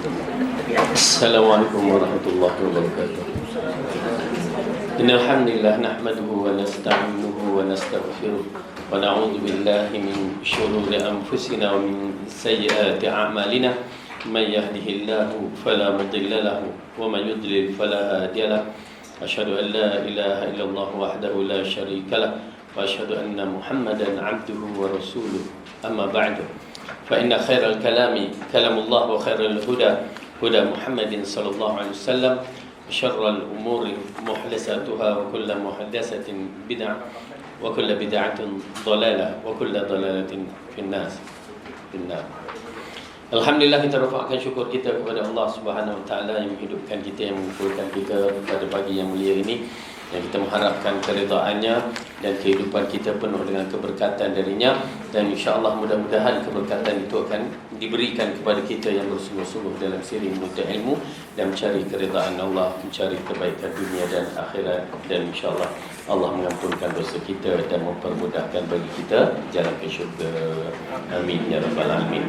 Assalamualaikum warahmatullahi wabarakatuh. Innal hamdalillah nahmaduhu wa nasta'inuhu wa nastaghfiruh wa na'udzu billahi min shururi anfusina wa min sayyiati a'malina. Man yahdihillahu fala mudilla lahu wa man yudlil fala hadiya lahu. Asyhadu an la ilaha illallah wahdahu la syarika lahu wa asyhadu anna Muhammadan 'abduhu wa rasuluh. Amma ba'du. Fa inna khairal kalami kalamullah wa khairal huda huda Muhammadin sallallahu alaihi wasallam, syarrul umuri muhdatsatuha wa kullu muhdatsatin bid'ah wa kullu bid'atin dhalalah wa kullu dhalalatin finnar. Alhamdulillah, kita rafa'kan syukur kita kepada Allah Subhanahu wa taala yang menghidupkan kita, yang mengumpulkan kita pada pagi yang mulia ini, yang kita mengharapkan keridaan-Nya dan kehidupan kita penuh dengan keberkatan darinya, dan insya-Allah mudah-mudahan keberkatan itu akan diberikan kepada kita yang bersungguh-sungguh dalam siri menuntut ilmu dan mencari keridaan Allah, mencari kebaikan dunia dan akhirat, dan insya-Allah Allah mengampunkan dosa kita dan mempermudahkan bagi kita jalan ke syurga. Amin ya rabbal alamin.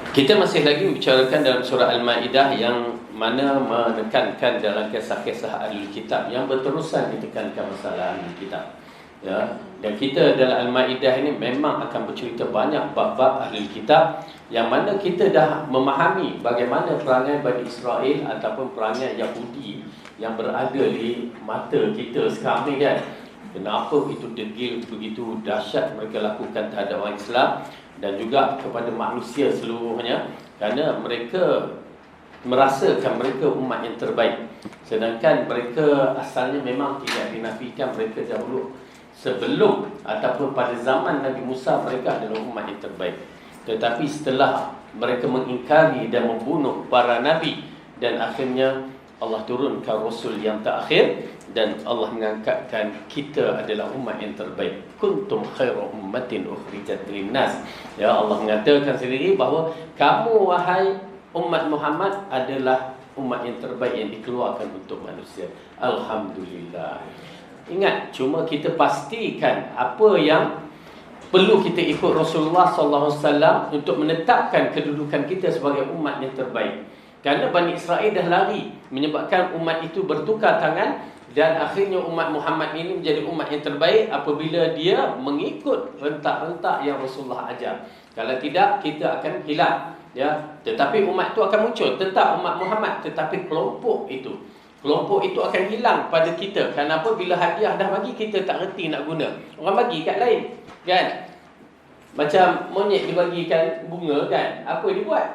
Kita masih lagi membicarakan dalam surah Al-Ma'idah yang mana menekankan dalam kisah-kisah Ahlul Kitab yang berterusan ditekankan masalah Ahlul Kitab. Ya, dan kita dalam Al-Ma'idah ini memang akan bercerita banyak bab-bab Ahlul Kitab yang mana kita dah memahami bagaimana perangai Bani Israel ataupun perangai Yahudi yang berada di mata kita sekarang ni kan. Kenapa itu degil begitu dahsyat mereka lakukan terhadap orang Islam dan juga kepada manusia seluruhnya, kerana mereka merasakan mereka umat yang terbaik, sedangkan mereka asalnya memang tidak dinafikan mereka dahulu sebelum ataupun pada zaman Nabi Musa mereka adalah umat yang terbaik. Tetapi setelah mereka mengingkari dan membunuh para nabi, dan akhirnya Allah turunkan Rasul yang terakhir, dan Allah mengangkatkan kita adalah umat yang terbaik. Kuntum khairu ummatin ukhrijat linnas. Ya, Allah mengatakan sendiri bahawa kamu wahai umat Muhammad adalah umat yang terbaik yang dikeluarkan untuk manusia. Alhamdulillah. Ingat, cuma kita pastikan apa yang perlu kita ikut Rasulullah sallallahu alaihi wasallam untuk menetapkan kedudukan kita sebagai umat yang terbaik. Kerana Bani Israel dah lari, menyebabkan umat itu bertukar tangan, dan akhirnya umat Muhammad ini menjadi umat yang terbaik apabila dia mengikut rentak-rentak yang Rasulullah ajar. Kalau tidak, kita akan hilang. Ya, tetapi umat itu akan muncul, tetap umat Muhammad, tetapi kelompok itu akan hilang pada kita. Kenapa? Bila hadiah dah bagi, kita tak reti nak guna. Orang bagi kat lain, kan? Macam monyet dibagikan bunga, kan? Apa dia buat?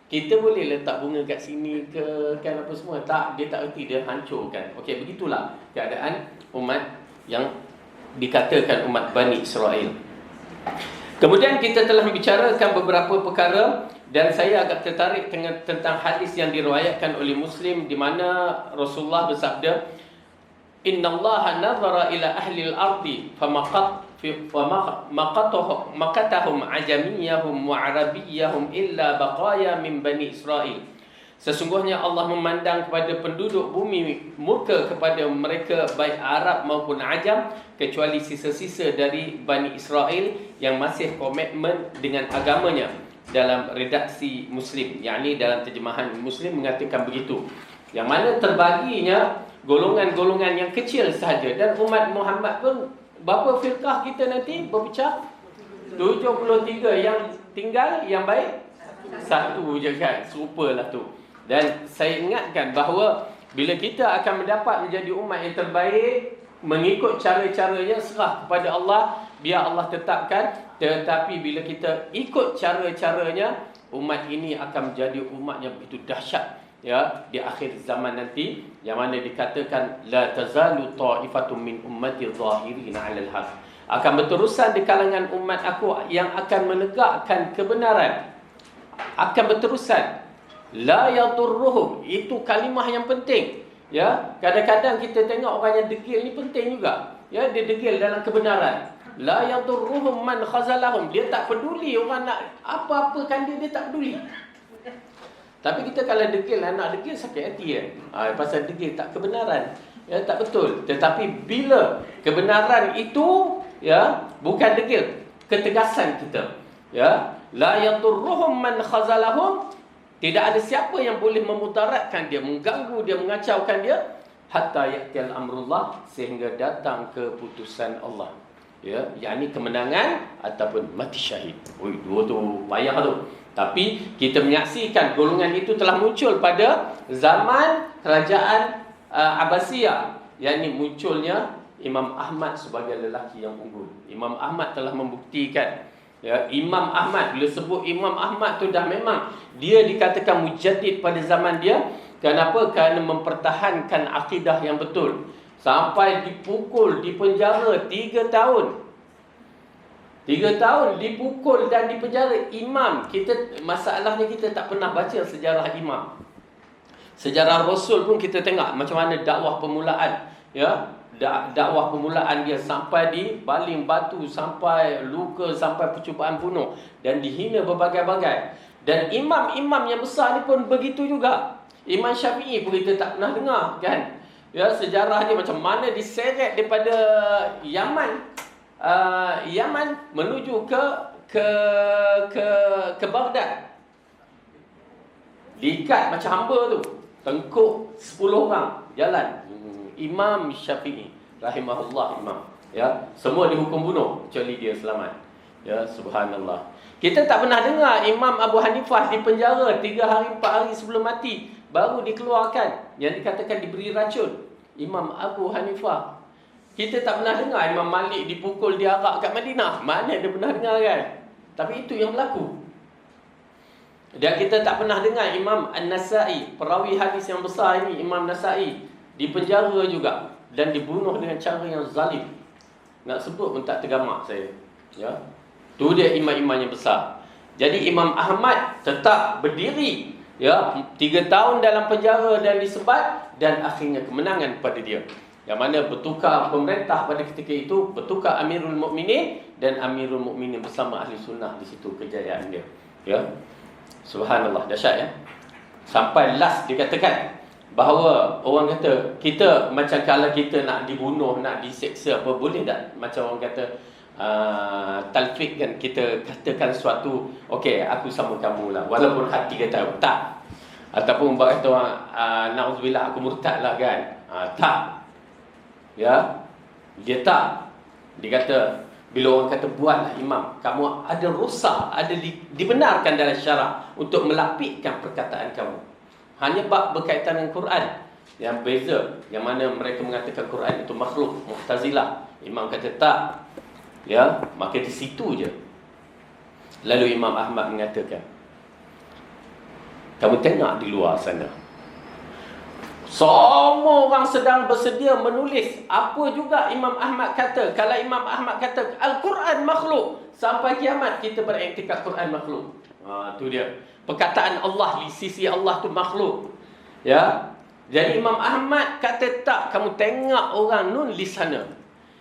Kita boleh letak bunga kat sini ke, kan, apa semua. Tak, dia tak erti, dia hancurkan. Okey, begitulah keadaan umat yang dikatakan umat Bani Israel. Kemudian kita telah membicarakan beberapa perkara, dan saya agak tertarik tentang hadis yang diriwayatkan oleh Muslim di mana Rasulullah bersabda, "Innallaha nazara ila ahli al-ardi maqatahum ajamiyahum wa arabiyyahum illa baqaya min Bani Israel." Sesungguhnya Allah memandang kepada penduduk bumi, murka kepada mereka baik Arab maupun Ajam, kecuali sisa-sisa dari Bani Israel yang masih komitmen dengan agamanya. Dalam redaksi Muslim, yakni dalam terjemahan Muslim mengatakan begitu, yang mana terbaginya golongan-golongan yang kecil sahaja. Dan umat Muhammad pun, berapa firqah kita nanti berpecah? 73. Yang tinggal yang baik satu je, kan? Serupalah tu. Dan saya ingatkan bahawa bila kita akan mendapat menjadi umat yang terbaik, mengikut cara-caranya, serah kepada Allah, biar Allah tetapkan. Tetapi bila kita ikut cara-caranya, umat ini akan menjadi umat yang begitu dahsyat, ya, di akhir zaman nanti, yang mana dikatakan la tazalu ta'ifatun min ummati zahirin 'alal haq. Akan berterusan di kalangan umat aku yang akan menegakkan kebenaran. Akan berterusan. La yadurruhum, itu kalimah yang penting. Ya, kadang-kadang kita tengok orang yang degil ni penting juga. Ya, dia degil dalam kebenaran. La yadurruhum man khazalahum, dia tak peduli orang nak apa-apakan dia tak peduli. Tapi kita kalau degil, anak degil sakit hati kan. Pasal degil tak kebenaran. Ya, tak betul. Tetapi bila kebenaran itu, ya, bukan degil, ketegasan kita. Ya, La yadurruhum man khazalahum. Tidak ada siapa yang boleh memudaratkan dia, mengganggu dia, mengacaukan dia, hatta ya'tiyal amrullah, sehingga datang keputusan Allah. Ya, yakni kemenangan ataupun mati syahid. Oi, dua tu payah tu. Tapi kita menyaksikan golongan itu telah muncul pada zaman kerajaan Abbasiyah, yakni munculnya Imam Ahmad sebagai lelaki yang unggul. Imam Ahmad telah membuktikan. Ya, Imam Ahmad, bila sebut Imam Ahmad tu dah memang dia dikatakan mujaddid pada zaman dia. Kenapa? Kerana mempertahankan akidah yang betul. Sampai dipukul, dipenjara 3 tahun. 3 tahun dipukul dan dipenjara. Imam, masalahnya kita tak pernah baca sejarah imam. Sejarah Rasul pun kita tengok macam mana dakwah permulaan. Ya, dakwah permulaan dia sampai dibaling batu, sampai luka, sampai percubaan bunuh dan dihina berbagai-bagai. Dan imam-imam yang besar ni pun begitu juga. Imam Syafi'i pun kita tak pernah dengar, kan? Ya, sejarah dia macam mana diseret daripada Yaman menuju ke Baghdad. Diikat macam hamba tu, tengkuk 10 orang jalan. Imam Syafi'i rahimahullah, imam, ya, semua dihukum bunuh kecuali dia selamat. Ya, subhanallah. Kita tak pernah dengar Imam Abu Hanifah dipenjara 3 hari 4 hari sebelum mati baru dikeluarkan, yang dikatakan diberi racun. Imam Abu Hanifah. Kita tak pernah dengar Imam Malik dipukul, diarak kat Madinah. Mana dia pernah dengar, kan? Tapi itu yang berlaku. Dan kita tak pernah dengar Imam An-Nasai, perawi hadis yang besar ini, Imam Nasai, dipenjara juga dan dibunuh dengan cara yang zalim. Nak sebut pun tak tergamak saya. Ya. Tu dia imam-imam yang besar. Jadi Imam Ahmad tetap berdiri, ya, 3 tahun dalam penjara dan disebat, dan akhirnya kemenangan pada dia. Yang mana bertukar pemerintah pada ketika itu, bertukar Amirul Mukminin, dan Amirul Mukminin bersama ahli sunnah di situ kejayaan dia. Ya. Subhanallah, dahsyat, ya. Sampai last dikatakan bahawa orang kata kita macam kalau kita nak dibunuh, nak diseksa apa, boleh tak macam orang kata talfik, kan, kita katakan suatu, okey, aku sama kamu lah, walaupun hati kata tak, ataupun kata orang na'udzubillah, aku murtad lah, kan, tak, ya, dia tak. Dia kata bila orang kata buatlah imam, kamu ada rusak, ada dibenarkan dalam syarak untuk melapikkan perkataan kamu. Hanya bab berkaitan dengan Quran yang beza, yang mana mereka mengatakan Quran itu makhluk, Mu'tazilah. Imam kata tak. Ya, maka di situ je. Lalu Imam Ahmad mengatakan, kamu tengok di luar sana, semua orang sedang bersedia menulis apa juga Imam Ahmad kata. Kalau Imam Ahmad kata Al-Quran makhluk, sampai kiamat kita beriktikad Quran makhluk. Tu dia. Perkataan Allah di sisi Allah tu makhluk. Ya. Jadi Imam Ahmad kata tak, kamu tengok orang nun di sana.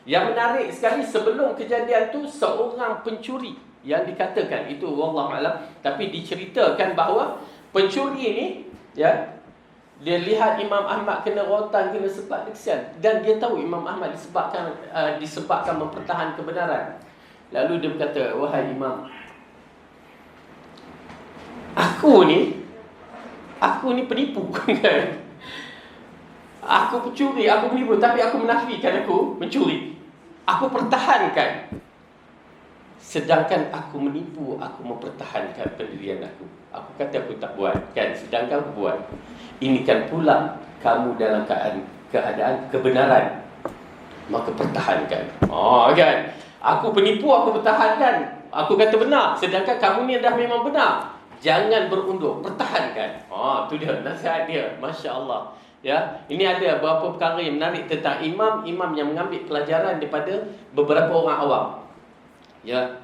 Yang menarik sekali, sebelum kejadian tu seorang pencuri yang dikatakan itu wallahu alam, tapi diceritakan bahawa pencuri ini, ya, dia lihat Imam Ahmad kena rotan, kena sebat, kesian, dan dia tahu Imam Ahmad disebabkan mempertahankan kebenaran. Lalu dia berkata, wahai Imam, aku ni penipu. Aku pencuri, aku penipu, tapi aku menafikan aku mencuri. Aku pertahankan. Sedangkan aku menipu, aku mempertahankan pendirian aku. Aku kata aku tak buat, kan? Sedangkan aku buat. Ini kan pula kamu dalam keadaan kebenaran, maka pertahankan. Kan? Aku penipu, aku pertahankan. Aku kata benar, sedangkan kamu ni dah memang benar. Jangan berundur, pertahankan. Tu dia nasihat dia. Masya Allah. Ya, ini ada beberapa perkara yang menarik tentang imam yang mengambil pelajaran daripada beberapa orang awam. Ya,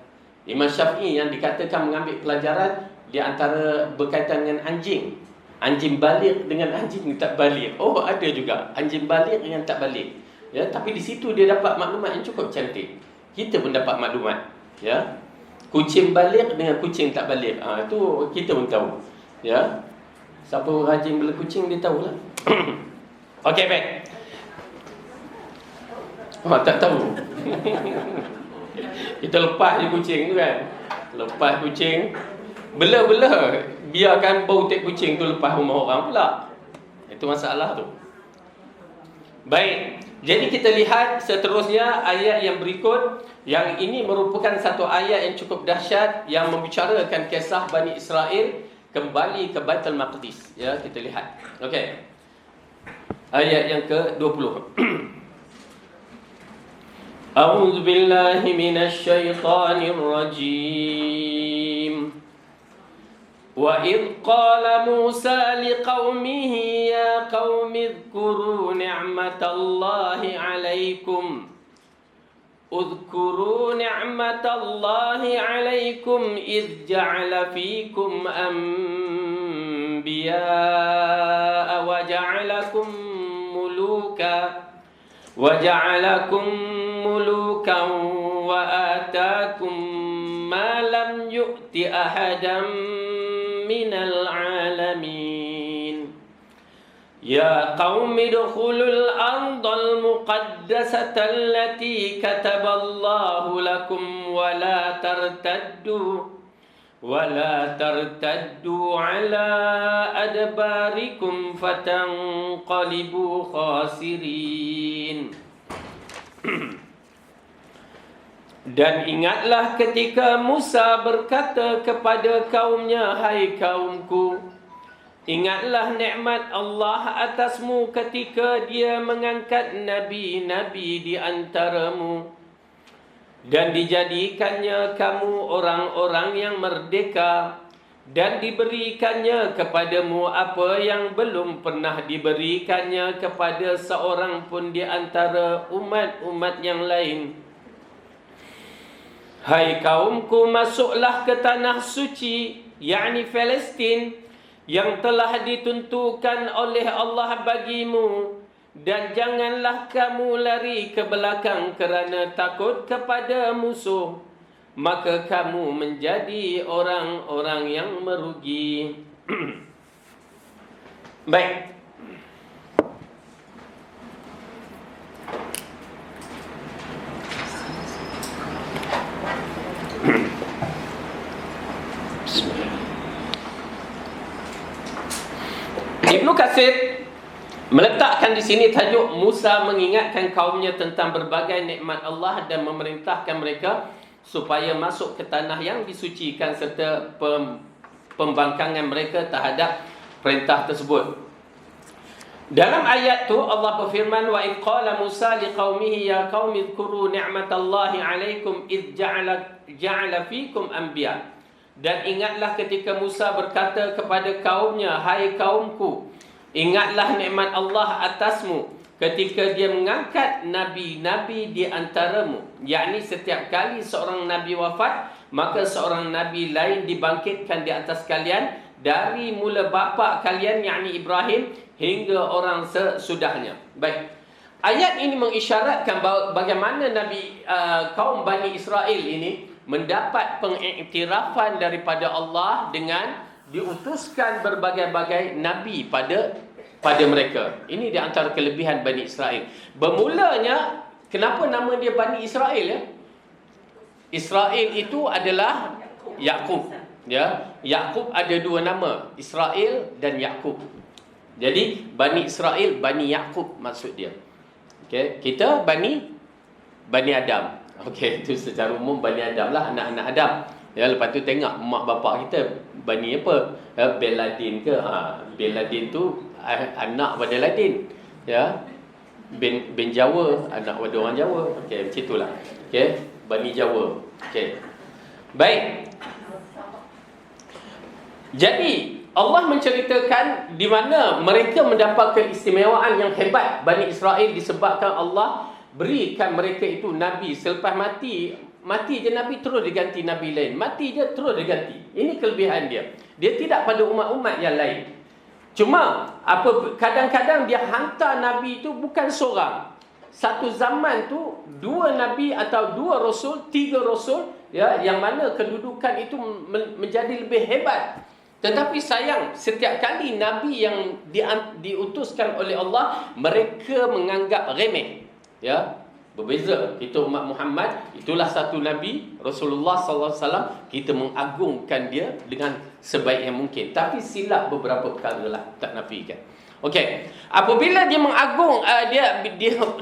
Imam Syafi'i yang dikatakan mengambil pelajaran di antara berkaitan dengan anjing. Anjing balik dengan anjing tak balik. Ada juga anjing balik yang tak balik. Ya, tapi di situ dia dapat maklumat yang cukup cantik. Kita pun dapat maklumat. Ya, kucing balik dengan kucing tak balik. Itu kita pun tahu. Ya, siapa rajin bela kucing dia tahulah. Okey, baik. Tak tahu. Kita lepas je kucing tu, kan. Lepas kucing, bela-bela biarkan bau tek kucing tu lepas rumah orang pula. Itu masalah tu. Baik, jadi kita lihat seterusnya ayat yang berikut. Yang ini merupakan satu ayat yang cukup dahsyat yang membicarakan kisah Bani Israel kembali ke Baitul Maqdis. Ya, kita lihat. Okey. Ayat yang ke-20. A'udzu billahi minasy syaithanir rajim. Wa idh qala Musa liqaumihi ya qaumi dhkuru ni'matallahi 'alaikum اذكروا نعمة الله عليكم إذ جعل فيكم أنبياء وجعلكم ملوكا وآتاكم ما لم يؤت أحدا من العالمين يا قوم ادخلوا الأرض المقدسة التي كتب الله لكم ولا ترتدوا على أدباركم فتنقلبوا خاسرين. Dan ingatlah ketika Musa berkata kepada kaumnya, hai kaumku, ingatlah nikmat Allah atasmu ketika Dia mengangkat nabi-nabi di antaramu dan dijadikannya kamu orang-orang yang merdeka dan diberikannya kepadamu apa yang belum pernah diberikannya kepada seorang pun di antara umat-umat yang lain. Hai kaumku, masuklah ke tanah suci, yakni Palestin, yang telah ditentukan oleh Allah bagimu, dan janganlah kamu lari ke belakang kerana takut kepada musuh, maka kamu menjadi orang-orang yang merugi. Baik. Ibnu Katsir meletakkan di sini tajuk Musa mengingatkan kaumnya tentang berbagai nikmat Allah dan memerintahkan mereka supaya masuk ke tanah yang disucikan serta pembangkangan mereka terhadap perintah tersebut. Dalam ayat tu Allah berfirman, wa id qala Musa liqaumihi ya qaumi dzkuru ni'matallahi 'alaikum id ja'ala fikum anbiya. Dan ingatlah ketika Musa berkata kepada kaumnya, hai kaumku, ingatlah nikmat Allah atasmu ketika Dia mengangkat nabi-nabi di antaramu. Yakni setiap kali seorang nabi wafat, maka seorang nabi lain dibangkitkan di atas kalian, dari mula bapa kalian yakni Ibrahim hingga orang sesudahnya. Baik. Ayat ini mengisyaratkan bahawa bagaimana kaum Bani Israel ini mendapat pengiktirafan daripada Allah dengan diutuskan berbagai-bagai nabi pada mereka. Ini di antara kelebihan Bani Israel. Bermulanya, kenapa nama dia Bani Israel ya? Israel itu adalah Yakub. Ya, Yakub ada dua nama, Israel dan Yakub. Jadi Bani Israel, Bani Yakub maksud dia. Okey, kita Bani Adam. Okey, itu secara umum Bani Adam lah, anak-anak Adam. Ya, lepas tu tengok mak bapak kita Bani apa? Bin Laden ke? Bin Laden tu anak pada Laden. Ya. Bin Jawa, anak pada orang Jawa. Okey, macam itulah. Okey, Bani Jawa. Okey. Baik. Jadi Allah menceritakan di mana mereka mendapat keistimewaan yang hebat Bani Israel disebabkan Allah berikan mereka itu nabi. Selepas mati je nabi, terus diganti nabi lain. Mati je terus diganti. Ini kelebihan dia. Dia tidak pada umat-umat yang lain. Cuma kadang-kadang dia hantar nabi itu bukan seorang. Satu zaman tu dua nabi atau dua rasul, tiga rasul, ya, yang mana kedudukan itu menjadi lebih hebat. Tetapi sayang, setiap kali nabi yang diutuskan oleh Allah, mereka menganggap remeh. Ya, Berbeza. Kita umat Muhammad, itulah satu Nabi Rasulullah SAW, kita mengagungkan dia dengan sebaik yang mungkin. Tapi silap beberapa perkara lah, tak nafikan. Okey, apabila dia mengagung, dia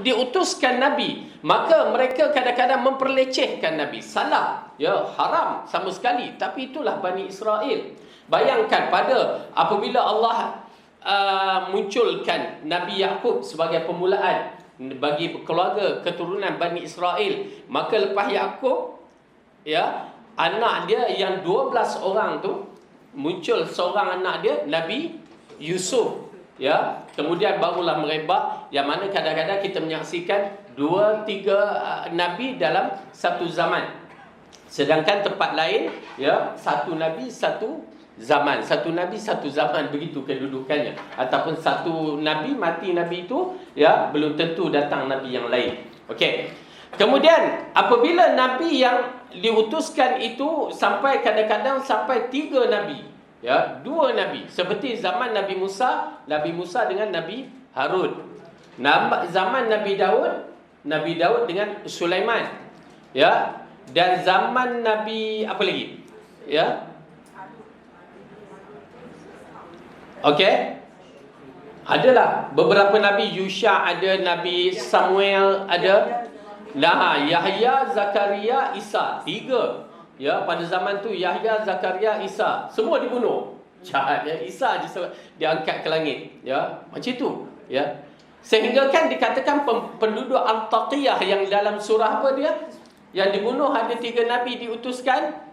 diutuskan Nabi, maka mereka kadang-kadang memperlecehkan Nabi. Salah, ya, haram sama sekali. Tapi itulah Bani Israel. Bayangkan pada apabila Allah munculkan Nabi Yaqub sebagai permulaan bagi keluarga keturunan Bani Israel, maka lepas Yaqub, ya, anak dia yang 12 orang tu, muncul seorang anak dia, Nabi Yusuf, ya. Kemudian barulah merebak, yang mana kadang-kadang kita menyaksikan 2-3 nabi dalam satu zaman, sedangkan tempat lain, ya, satu nabi satu zaman, satu nabi satu zaman, begitu kedudukannya. Ataupun satu nabi mati, nabi itu, ya, belum tentu datang nabi yang lain. Okey. Kemudian apabila nabi yang diutuskan itu sampai kadang-kadang sampai 3 nabi, ya, 2 nabi, seperti zaman Nabi Musa dengan Nabi Harun. Zaman Nabi Daud dengan Sulaiman, ya, dan zaman Nabi apa lagi? Ya. Okey. Adalah beberapa nabi, Yusha ada, Nabi Samuel ada. Nah, Yahya, Zakaria, Isa, 3. Ya, pada zaman tu Yahya, Zakaria, Isa semua dibunuh. Jahat, ya. Isa je diangkat ke langit, ya. Macam tu, ya. Sehingga kan dikatakan penduduk Antaqiyah yang dalam surah apa dia? Yang dibunuh ada 3 nabi diutuskan.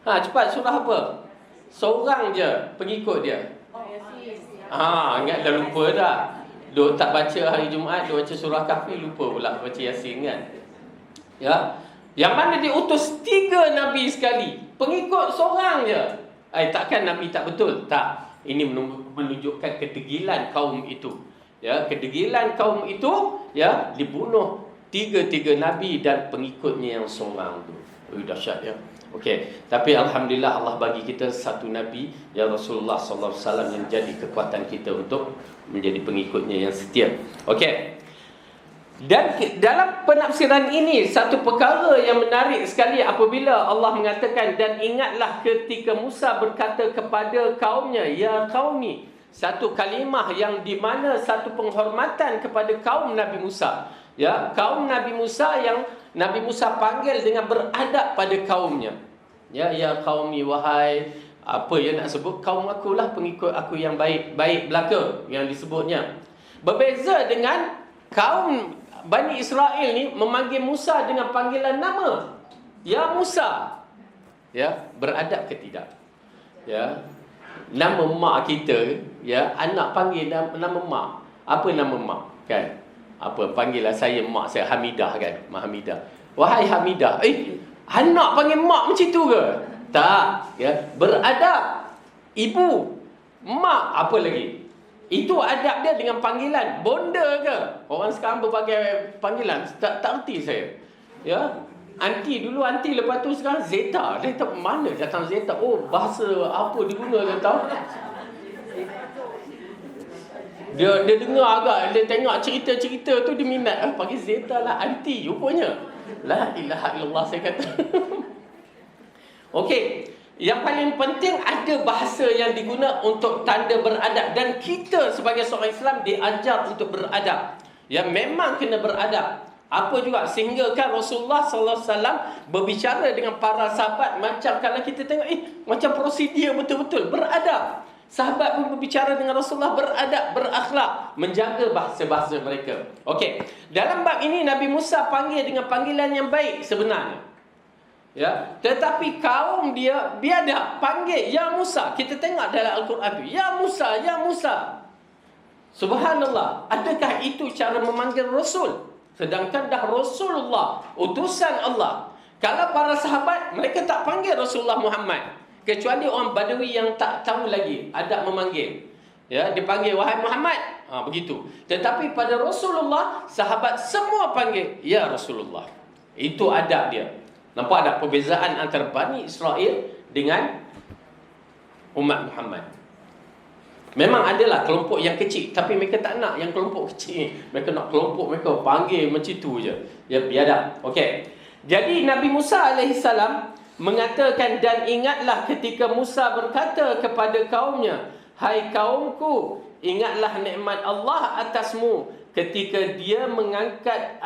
Cepat, surah apa? Seorang je pengikut dia. Ingat dah, lupa dah. Duk tak baca hari Jumaat, duk baca surah Kahfi, lupa pula baca Yasin kan. Ya. Yang mana diutus 3 nabi sekali, pengikut seorang je. Takkan nabi tak betul? Tak. Ini menunjukkan kedegilan kaum itu. Ya, kedegilan kaum itu, ya, dibunuh 3 nabi dan pengikutnya yang seorang tu. Dahsyat, ya. Okey, tapi alhamdulillah Allah bagi kita satu nabi, ya, Rasulullah sallallahu alaihi wasallam, yang jadi kekuatan kita untuk menjadi pengikutnya yang setia. Okey. Dan dalam penafsiran ini satu perkara yang menarik sekali apabila Allah mengatakan, dan ingatlah ketika Musa berkata kepada kaumnya, ya qaumi. Satu kalimah yang di mana satu penghormatan kepada kaum Nabi Musa. Ya, kaum Nabi Musa yang Nabi Musa panggil dengan beradab pada kaumnya. Ya qaumi, wahai, apa yang nak sebut, kaum akulah, pengikut aku yang baik belaka yang disebutnya. Berbeza dengan kaum Bani Israel ni memanggil Musa dengan panggilan nama. Ya Musa. Ya, beradab ke tidak? Ya. Nama mak kita, ya, anak panggil nama mak. Apa nama mak? Kan? Apa, panggillah saya mak saya Hamidah kan, Mak Hamidah. Wahai Hamidah. Anak panggil mak macam tu ke? Tak, ya. Beradab. Ibu, mak, apa lagi? Itu adab dia dengan panggilan. Bonda ke? Orang sekarang berbagai panggilan, tak erti saya. Ya. Anti dulu, anti, lepas tu sekarang Zeta. Dia tak mana datang Zeta. Oh, bahasa apa diguna dia tahu. Dia dengar agak, dia tengok cerita-cerita tu, dia minat. Panggil Zeta lah, anti rupanya. La ilaha illallah, saya kata. Okey, yang paling penting ada bahasa yang diguna untuk tanda beradab. Dan kita sebagai seorang Islam diajar untuk beradab. Ya, memang kena beradab. Apa juga, sehingga kan Rasulullah SAW berbicara dengan para sahabat macam kalau kita tengok, macam prosedur betul-betul beradab. Sahabat pun berbicara dengan Rasulullah beradab, berakhlak, menjaga bahasa-bahasa mereka. Okey, dalam bab ini Nabi Musa panggil dengan panggilan yang baik sebenarnya. Ya, tetapi kaum dia biadab, panggil ya Musa. Kita tengok dalam Al-Quran tu, ya Musa, ya Musa. Subhanallah, adakah itu cara memanggil Rasul? Sedangkan dah Rasulullah, utusan Allah. Kalau para sahabat, mereka tak panggil Rasulullah Muhammad, kecuali orang Badawi yang tak tahu lagi adab memanggil. Ya, dipanggil wahai Muhammad. Begitu. Tetapi pada Rasulullah, sahabat semua panggil ya Rasulullah. Itu adab dia. Nampak ada perbezaan antara Bani Israel dengan umat Muhammad. Memang adalah kelompok yang kecil, tapi mereka tak nak yang kelompok kecil. Mereka nak kelompok mereka panggil macam tu je. Ya, biadab. Okey. Jadi Nabi Musa alaihissalam mengatakan, dan ingatlah ketika Musa berkata kepada kaumnya, hai kaumku, ingatlah nikmat Allah atasmu ketika dia mengangkat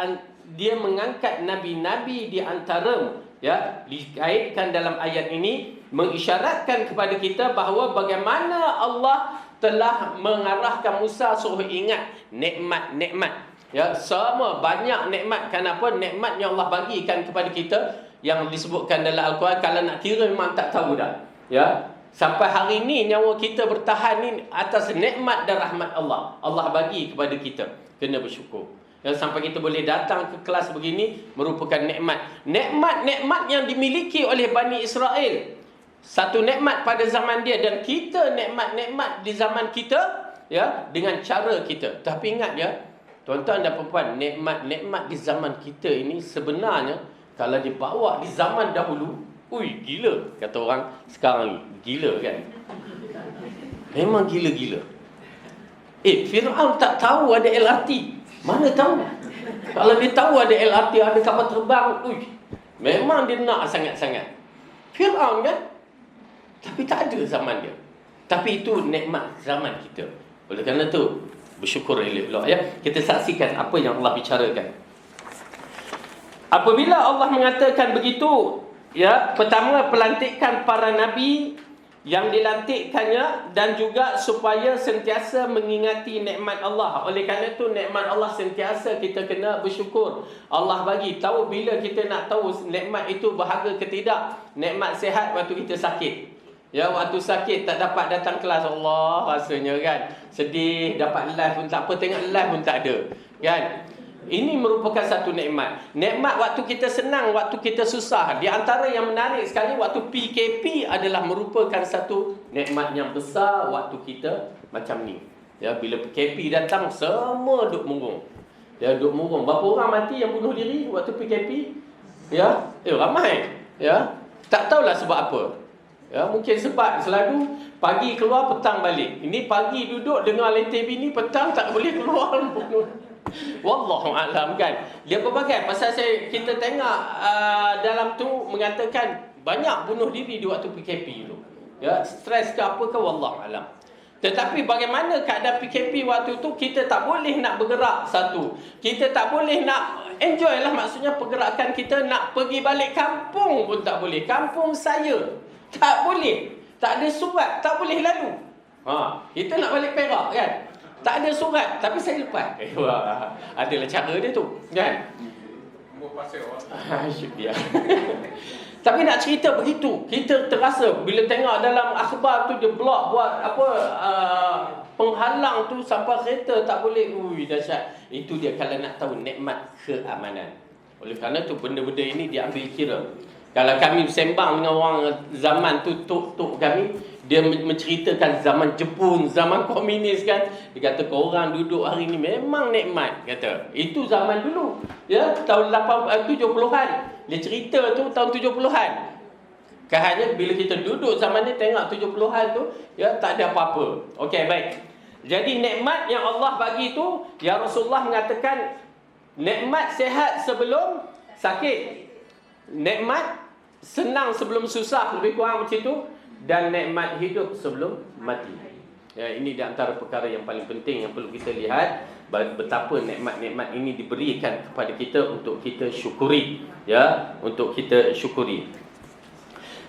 nabi-nabi di antaramu. Ya, dikaitkan dalam ayat ini mengisyaratkan kepada kita bahawa bagaimana Allah telah mengarahkan Musa suruh ingat nikmat-nikmat. Ya, semua banyak nikmat. Kenapa? Nikmat yang Allah bagikan kepada kita yang disebutkan dalam Al-Quran, kalau nak kira memang tak tahu dah. Ya, sampai hari ini nyawa kita bertahan ni atas nikmat dan rahmat Allah. Allah bagi kepada kita. Kena bersyukur. Ya, sampai kita boleh datang ke kelas begini merupakan nikmat. Nikmat-nikmat yang dimiliki oleh Bani Israel. Satu nikmat pada zaman dia, dan kita nikmat-nikmat di zaman kita, ya, dengan cara kita. Tapi ingat ya, tuan-tuan dan puan-puan, nikmat-nikmat di zaman kita ini sebenarnya kalau dibawa di zaman dahulu, ui, gila. Kata orang sekarang ni, gila kan? Memang gila-gila. Fir'aun tak tahu ada LRT. Mana tahu? Kalau dia tahu ada LRT, ada kapal terbang, ui, memang dia nak sangat-sangat. Fir'aun kan? Tapi tak ada zaman dia. Tapi itu nikmat zaman kita. Oleh kerana tu, bersyukur elok ya. Kita saksikan apa yang Allah bicarakan. Apabila Allah mengatakan begitu, ya, pertama pelantikan para nabi yang dilantikkannya, dan juga supaya sentiasa mengingati nikmat Allah. Oleh kerana itu nikmat Allah sentiasa kita kena bersyukur. Allah bagi tahu bila kita nak tahu nikmat itu berharga ke tidak. Nikmat sihat waktu kita sakit. Ya, waktu sakit tak dapat datang kelas, Allah rasanya kan sedih, dapat live pun tak apa, tengok live pun tak ada kan. Ini merupakan satu nikmat. Nikmat waktu kita senang, waktu kita susah. Di antara yang menarik sekali, waktu PKP adalah merupakan satu nikmat yang besar waktu kita macam ni. Ya, bila PKP datang, semua duk murung. Ya, duk murung. Berapa orang mati yang bunuh diri waktu PKP? Ya, ramai. Ya, tak tahulah sebab apa. Ya, mungkin sebab selalu pagi keluar, petang balik. Ini pagi duduk dengar lenteh bini, petang tak boleh keluar. Wallahualam kan. Dia berbagai. Pasal kita tengok dalam tu mengatakan banyak bunuh diri di waktu PKP tu. Ya, stres ke apa ke, wallahualam. Tetapi bagaimana keadaan PKP waktu tu, kita tak boleh nak bergerak satu. Kita tak boleh nak enjoy lah, maksudnya pergerakan kita nak pergi balik kampung pun tak boleh. Kampung saya tak boleh. Tak ada surat, tak boleh lalu. Kita nak balik Perak kan. Tak ada surat, tapi saya lepas. Adalah cara dia tu, kan? Syukur. Tapi nak cerita begitu, kita terasa bila tengok dalam akhbar tu dia blok buat apa penghalang tu sampai kereta tak boleh. Ui, dahsyat. Itu dia kalau nak tahu nikmat keamanan. Oleh kerana tu benda-benda ini diambil kira. Kalau kami sembang dengan orang zaman tu, tok kami, dia menceritakan zaman Jepun, zaman komunis kan. Dia kata korang duduk hari ni memang nikmat, kata. Itu zaman dulu. Ya, tahun 70-an. Dia cerita tu tahun 70-an. Hanya bila kita duduk zaman ni tengok 70-an tu, ya, tak ada apa-apa. Okey, baik. Jadi nikmat yang Allah bagi tu, ya, Rasulullah mengatakan nikmat sihat sebelum sakit. Nikmat senang sebelum susah, lebih kurang macam itu. Dan nikmat hidup sebelum mati. Ya, ini di antara perkara yang paling penting yang perlu kita lihat, betapa nikmat-nikmat ini diberikan kepada kita untuk kita syukuri. Ya, untuk kita syukuri.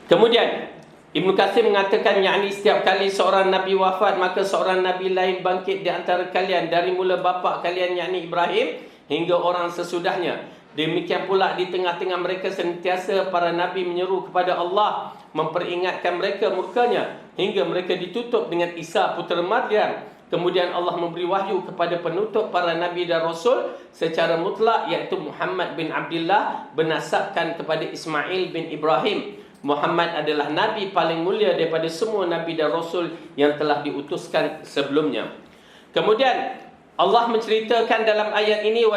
Kemudian Ibn Katsir mengatakan, yakni setiap kali seorang Nabi wafat, maka seorang Nabi lain bangkit di antara kalian, dari mula bapa kalian yakni Ibrahim hingga orang sesudahnya. Demikian pula di tengah-tengah mereka sentiasa para Nabi menyeru kepada Allah, memperingatkan mereka murkanya, hingga mereka ditutup dengan Isa putera Maryam. Kemudian Allah memberi wahyu kepada penutup para Nabi dan Rasul secara mutlak, iaitu Muhammad bin Abdullah, bernasabkan kepada Ismail bin Ibrahim. Muhammad adalah Nabi paling mulia daripada semua Nabi dan Rasul yang telah diutuskan sebelumnya. Kemudian Allah menceritakan dalam ayat ini,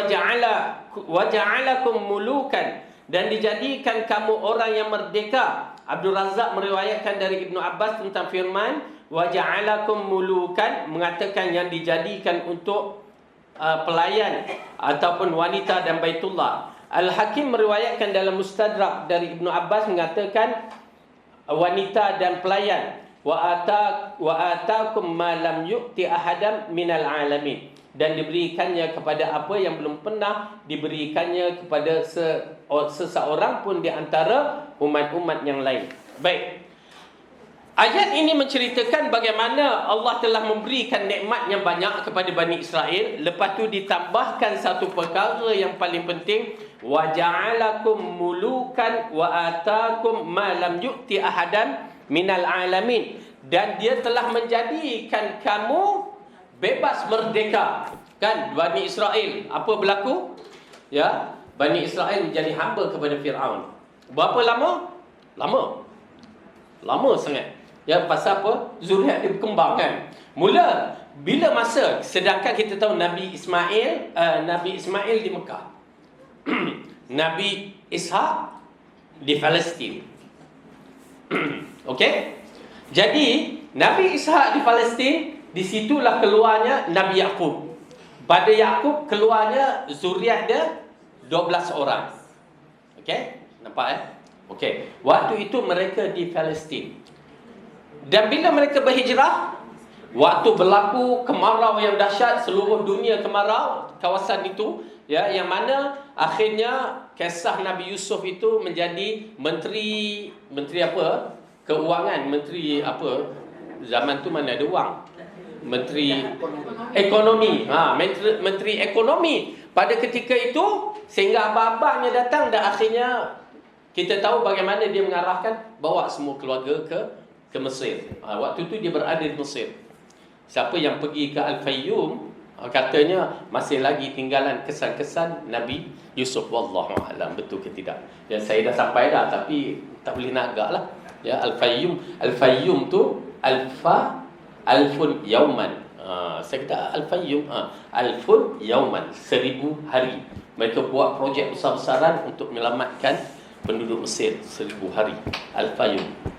waja'alakum mulukan, dan dijadikan kamu orang yang merdeka. Abdul Razak meriwayatkan dari Ibnu Abbas tentang firman waja'alakum mulukan, mengatakan yang dijadikan untuk pelayan ataupun wanita dan Baitullah. Al-Hakim meriwayatkan dalam Mustadrak dari Ibnu Abbas mengatakan wanita dan pelayan wa atakum ma lam yu'ti ahadam minal alamin, dan diberikannya kepada apa yang belum pernah diberikannya kepada seseorang pun di antara umat-umat yang lain. Baik. Ayat ini menceritakan bagaimana Allah telah memberikan nikmat yang banyak kepada Bani Israel. Lepas tu ditambahkan satu perkara yang paling penting, wa ja'alakum mulukan wa atakum ma lam yu'ti ahadan minal alamin, dan dia telah menjadikan kamu bebas merdeka. Kan Bani Israel apa berlaku? Ya, Bani Israel menjadi hamba kepada Firaun. Berapa lama? Lama sangat. Ya, pasal apa? Zuriat dia berkembang kan. Mula bila masa, sedangkan kita tahu Nabi Ismail di Mekah. Nabi Ishak di Palestin. Okey? Jadi, Nabi Ishak di Palestin, di situlah keluarnya Nabi Yaqub. Pada Yaqub keluarnya zuriat dia 12 orang. Okey? Nampak Okey. Waktu itu mereka di Palestin. Dan bila mereka berhijrah, waktu berlaku kemarau yang dahsyat, seluruh dunia kemarau kawasan itu, ya, yang mana akhirnya kisah Nabi Yusuf itu menjadi menteri apa? Keuangan, menteri apa? Zaman tu mana ada wang? Menteri ekonomi. Menteri ekonomi pada ketika itu, sehingga abang-abangnya datang dan akhirnya kita tahu bagaimana dia mengarahkan bawa semua keluarga ke Mesir. Waktu itu dia berada di Mesir. Siapa yang pergi ke Al-Fayyum, katanya masih lagi tinggalan kesan-kesan Nabi Yusuf. Wallahu a'lam, betul ke tidak? Ya, saya dah sampai dah, tapi tak boleh nak agak lah. Ya, Al-Fayyum tu alfun yauman. Saya kata Al-Fayyum, alfun yauman, 1000 hari. Mereka buat projek besar-besaran untuk menyelamatkan penduduk Mesir 1000 hari. Al-Fayyum.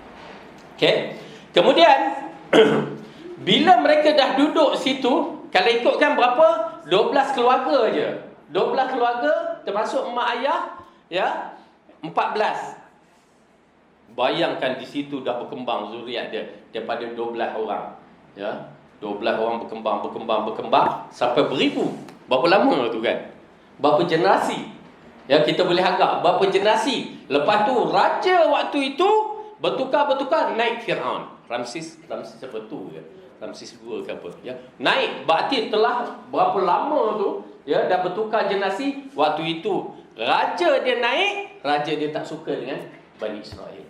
Okay. Kemudian bila mereka dah duduk situ, kalau ikutkan berapa? 12 keluarga je. 12 keluarga termasuk mak ayah, ya, 14. Bayangkan di situ dah berkembang zuriat dia daripada 12 orang. Ya, 12 orang berkembang sampai beribu. Berapa lama tu kan? Berapa generasi? Ya, kita boleh agak berapa generasi. Lepas tu raja waktu itu bertukar naik Firaun. Ramses apa tu ya? Ramses II ke apa ya? Naik, berarti telah berapa lama tu ya dah bertukar generasi. Waktu itu raja dia naik, raja dia tak suka dengan Bani Israel.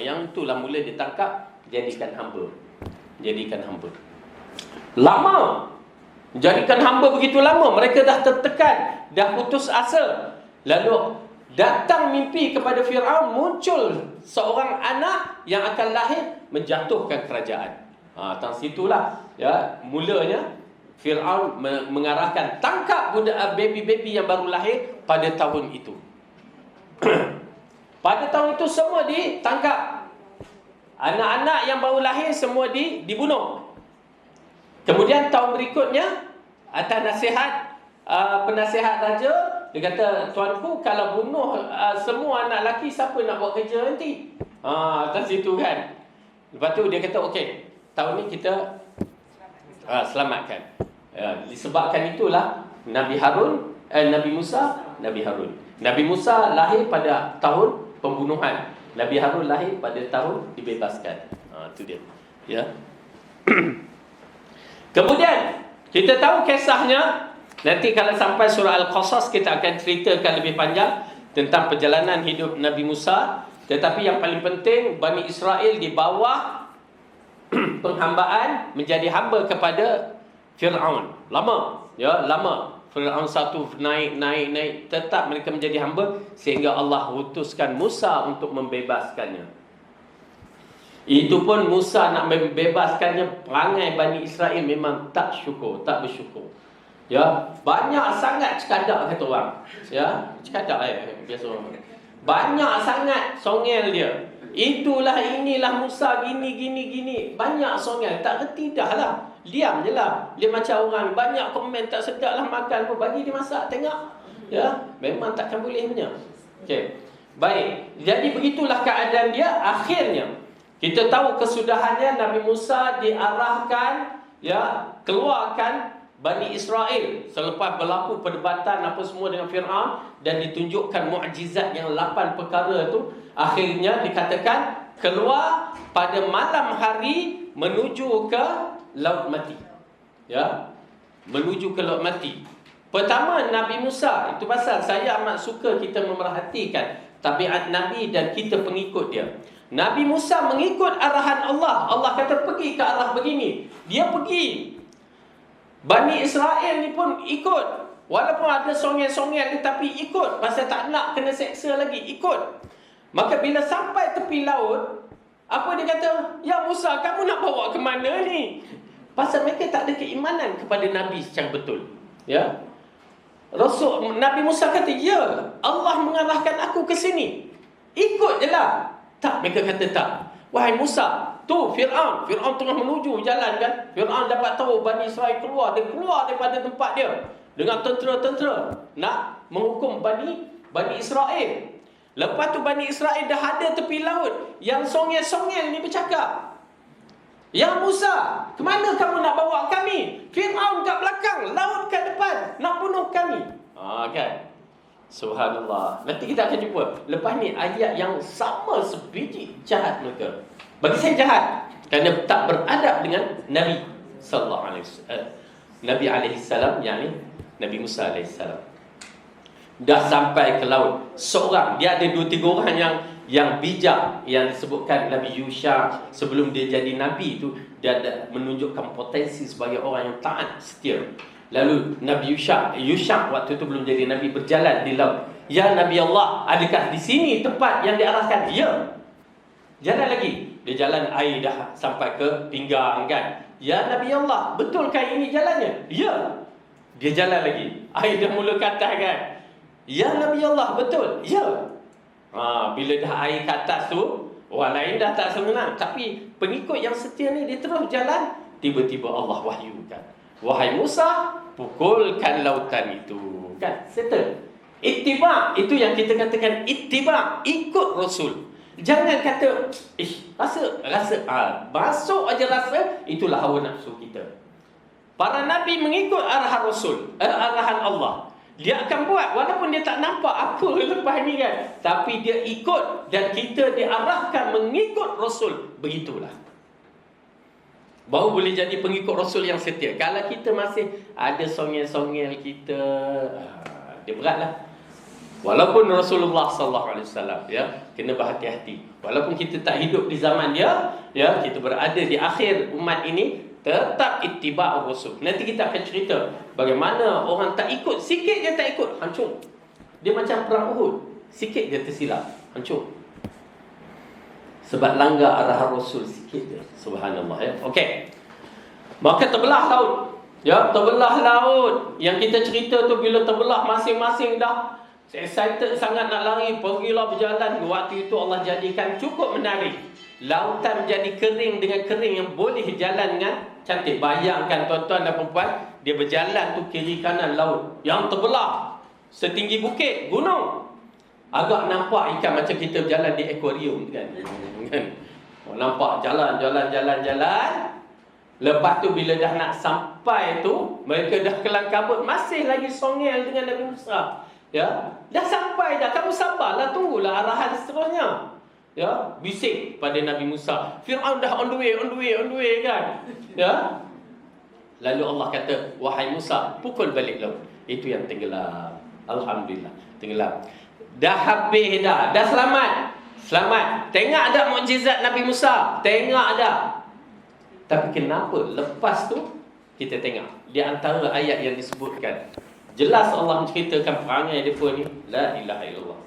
Yang itulah mula ditangkap, jadikan hamba. Lama. Jadikan hamba begitu lama, mereka dah tertekan, dah putus asa. Lalu datang mimpi kepada Firaun, muncul seorang anak yang akan lahir menjatuhkan kerajaan. Tang situlah ya mulanya Firaun mengarahkan tangkap budak baby-baby yang baru lahir pada tahun itu. Pada tahun itu semua ditangkap. Anak-anak yang baru lahir semua dibunuh. Kemudian tahun berikutnya atas nasihat penasihat raja, dia kata, tuanku, kalau bunuh semua anak lelaki, siapa nak buat kerja nanti? Atas situ kan. Lepas tu dia kata, okey, tahun ni kita selamatkan. Disebabkan itulah Nabi Musa lahir pada tahun pembunuhan. Nabi Harun lahir pada tahun dibebaskan. Itu dia. Ya. Kemudian kita tahu kisahnya. Nanti kalau sampai surah Al-Qasas kita akan ceritakan lebih panjang tentang perjalanan hidup Nabi Musa. Tetapi yang paling penting, Bani Israel di bawah penghambaan menjadi hamba kepada Firaun. Lama. Firaun satu naik, tetap mereka menjadi hamba sehingga Allah utuskan Musa untuk membebaskannya. Itu pun Musa nak membebaskannya, perangai Bani Israel memang tak bersyukur. Ya, banyak sangat cekadak kata orang. Ya, cekadak biasa orang. Banyak sangat songel dia. Inilah Musa gini. Banyak songel, tak reti dah lah. Diam je lah. Dia macam orang banyak komen tak sedap lah makan pun, bagi dia masak tengok. Ya, memang takkan boleh punya. Okey. Baik. Jadi begitulah keadaan dia. Akhirnya kita tahu kesudahannya Nabi Musa diarahkan, ya, keluarkan Bani Israel selepas berlaku perdebatan apa semua dengan Fir'aun dan ditunjukkan mukjizat yang 8 perkara tu. Akhirnya dikatakan keluar pada malam hari menuju ke Laut Mati. Ya, menuju ke Laut Mati. Pertama Nabi Musa, itu pasal saya amat suka kita memerhatikan tabiat Nabi dan kita pengikut dia. Nabi Musa mengikut arahan Allah. Allah kata pergi ke arah begini, dia pergi. Bani Israel ni pun ikut. Walaupun ada songel-songel tetapi ikut. Pasal tak nak kena seksa lagi, ikut. Maka bila sampai tepi laut, apa dia kata? Ya Musa, kamu nak bawa ke mana ni? Pasal mereka tak ada keimanan kepada Nabi secara betul. Ya, Nabi Musa kata, ya, Allah mengarahkan aku ke sini, ikut je lah. Tak, mereka kata tak. Wahai Musa, tu Fir'aun tengah menuju jalan kan. Fir'aun dapat tahu Bani Israel keluar. Dia keluar daripada tempat dia dengan tentera-tentera nak menghukum Bani Israel. Lepas tu Bani Israel dah ada tepi laut. Yang songel-songel ni bercakap, ya Musa, kemana kamu nak bawa kami? Fir'aun kat belakang, laut kat depan, nak bunuh kami. Kan? Subhanallah. Nanti kita akan jumpa. Lepas ni ayat yang sama sebiji jahat mereka. Bagi saya jahat kerana tak beradab dengan Nabi sallallahu alaihi wasallam. Nabi alaihi salam, yakni Nabi Musa alaihi salam. Dah sampai ke laut. Seorang, dia ada 2-3 orang yang bijak, yang disebutkan Nabi Yusha sebelum dia jadi Nabi tu, dia ada menunjukkan potensi sebagai orang yang taat, setia. Lalu Nabi Yusha waktu tu belum jadi Nabi, berjalan di laut. Ya Nabi Allah, adakah di sini tempat yang diarahkan? Ya. Jalan lagi. Dia jalan, air dah sampai ke pinggang kan. Ya Nabi Allah, betulkah ini jalannya? Ya. Dia jalan lagi, air dah mula ke atas kan. Ya Nabi Allah, betul? Ya. Bila dah air ke atas tu, orang lain dah tak senang. Tapi pengikut yang setia ni, dia terus jalan. Tiba-tiba Allah wahyukan, wahai Musa, pukulkan lautan itu. Kan? Settle. Ittiba', itu yang kita katakan ittiba', ikut Rasul. Jangan kata, rasa masuk aja rasa, itulah hawa nafsu kita. Para Nabi mengikut arahan Rasul, arahan Allah. Dia akan buat walaupun dia tak nampak apa lepas ni kan. Tapi dia ikut, dan kita diarahkan mengikut Rasul. Begitulah baru boleh jadi pengikut Rasul yang setia. Kalau kita masih ada songel-songel kita, dia beratlah. Walaupun Rasulullah sallallahu alaihi wasallam, ya, kena berhati-hati. Walaupun kita tak hidup di zaman dia, ya, kita berada di akhir umat ini, tetap ittiba' Rasul. Nanti kita akan cerita bagaimana orang tak ikut, sikit dia tak ikut, hancur. Dia macam perang Uhud, sikit dia tersilap, hancur. Sebab langgar arahan Rasul sikit je. Subhanallah, ya. Okey. Maka terbelah laut. Ya, terbelah laut. Yang kita cerita tu bila terbelah, masing-masing dah excited sangat nak lari, pergilah berjalan. Waktu itu Allah jadikan cukup menarik. Lautan menjadi kering dengan kering yang boleh jalan dengan cantik. Bayangkan tuan-tuan dan perempuan, dia berjalan tu kiri kanan laut yang terbelah setinggi bukit, gunung. Agak nampak ikan macam kita berjalan di akuarium kan. Nampak jalan. Lepas tu bila dah nak sampai tu, mereka dah kelang kabut, masih lagi songel dengan Nabi Musa. Ya, dah sampai dah. Kamu sabarlah, tunggulah arahan seterusnya. Ya, bising pada Nabi Musa. Fir'aun dah on the way kan. Ya. Lalu Allah kata, wahai Musa, pukul balik laut. Itu yang tenggelam. Alhamdulillah, tenggelam. Dah habis dah selamat. Tengok ada mukjizat Nabi Musa, tengok ada. Tapi kenapa lepas tu kita tengok di antara ayat yang disebutkan, jelas Allah menceritakan perangai mereka ni, la ilaha illallah.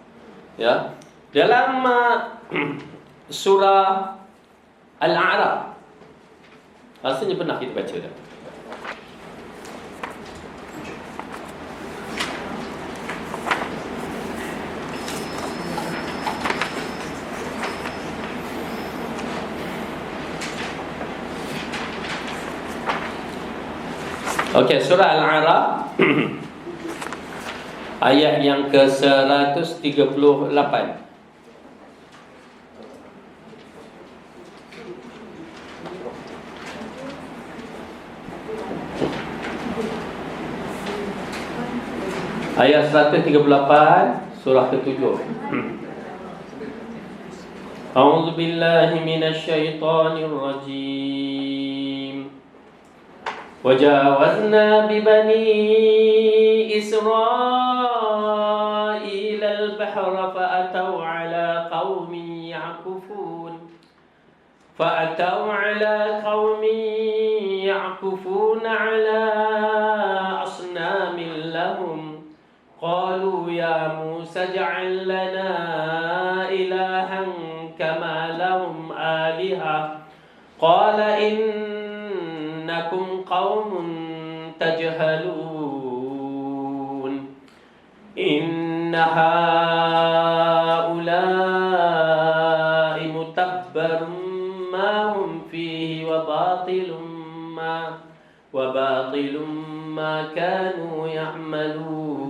Ya, dalam surah Al-A'raf, rasanya pernah kita baca dah. Okey, surah Al-A'raf Ayat yang ke-138. Ayat 138 surah ke-7. A'udzu billahi minasy syaithanir rajim. Wajawazna bi bani Israil al-bahra fa'atau ala qaumin ya'kufun ala asnamin lahum. قالوا يا موسى اجعل لنا إلها كما لهم آلهة قال إنكم قوم تجهلون إن هؤلاء متبر ما هم فيه وباطل ما كانوا يعملون.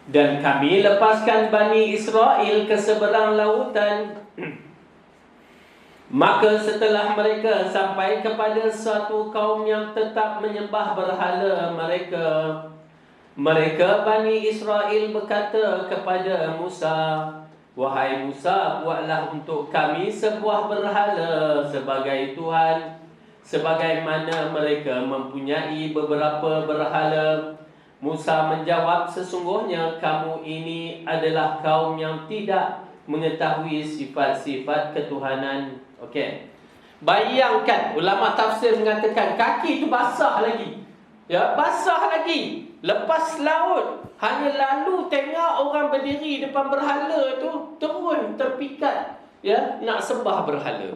Dan kami lepaskan Bani Israel ke seberang lautan. Maka setelah mereka sampai kepada suatu kaum yang tetap menyembah berhala mereka Bani Israel berkata kepada Musa, "Wahai Musa, buatlah untuk kami sebuah berhala sebagai Tuhan, sebagaimana mereka mempunyai beberapa berhala." Musa menjawab, "Sesungguhnya kamu ini adalah kaum yang tidak mengetahui sifat-sifat ketuhanan." Okey. Bayangkan, ulama tafsir mengatakan kaki itu basah lagi. Ya, basah lagi. Lepas laut, hanya lalu tengok orang berdiri depan berhala tu, terus terpikat, ya, nak sembah berhala.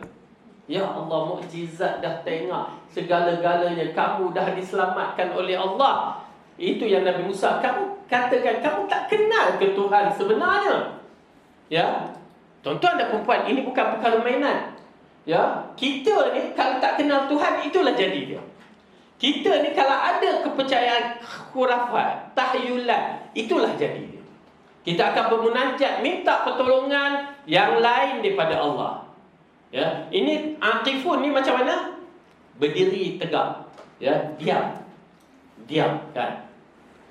Ya Allah, mukjizat dah tengok segala-galanya, kamu dah diselamatkan oleh Allah. Itu yang Nabi Musa, kamu katakan kamu tak kenal ke Tuhan sebenarnya. Ya, tuan-tuan dan puan, ini bukan perkara mainan. Ya, kita ni kalau tak kenal Tuhan, itulah jadi dia. Kita ni kalau ada kepercayaan khurafat, tahyulan, itulah jadi dia. Kita akan bermunajat, minta pertolongan yang lain daripada Allah. Ya, ini akifun ni macam mana? Berdiri tegak, ya, diam kan.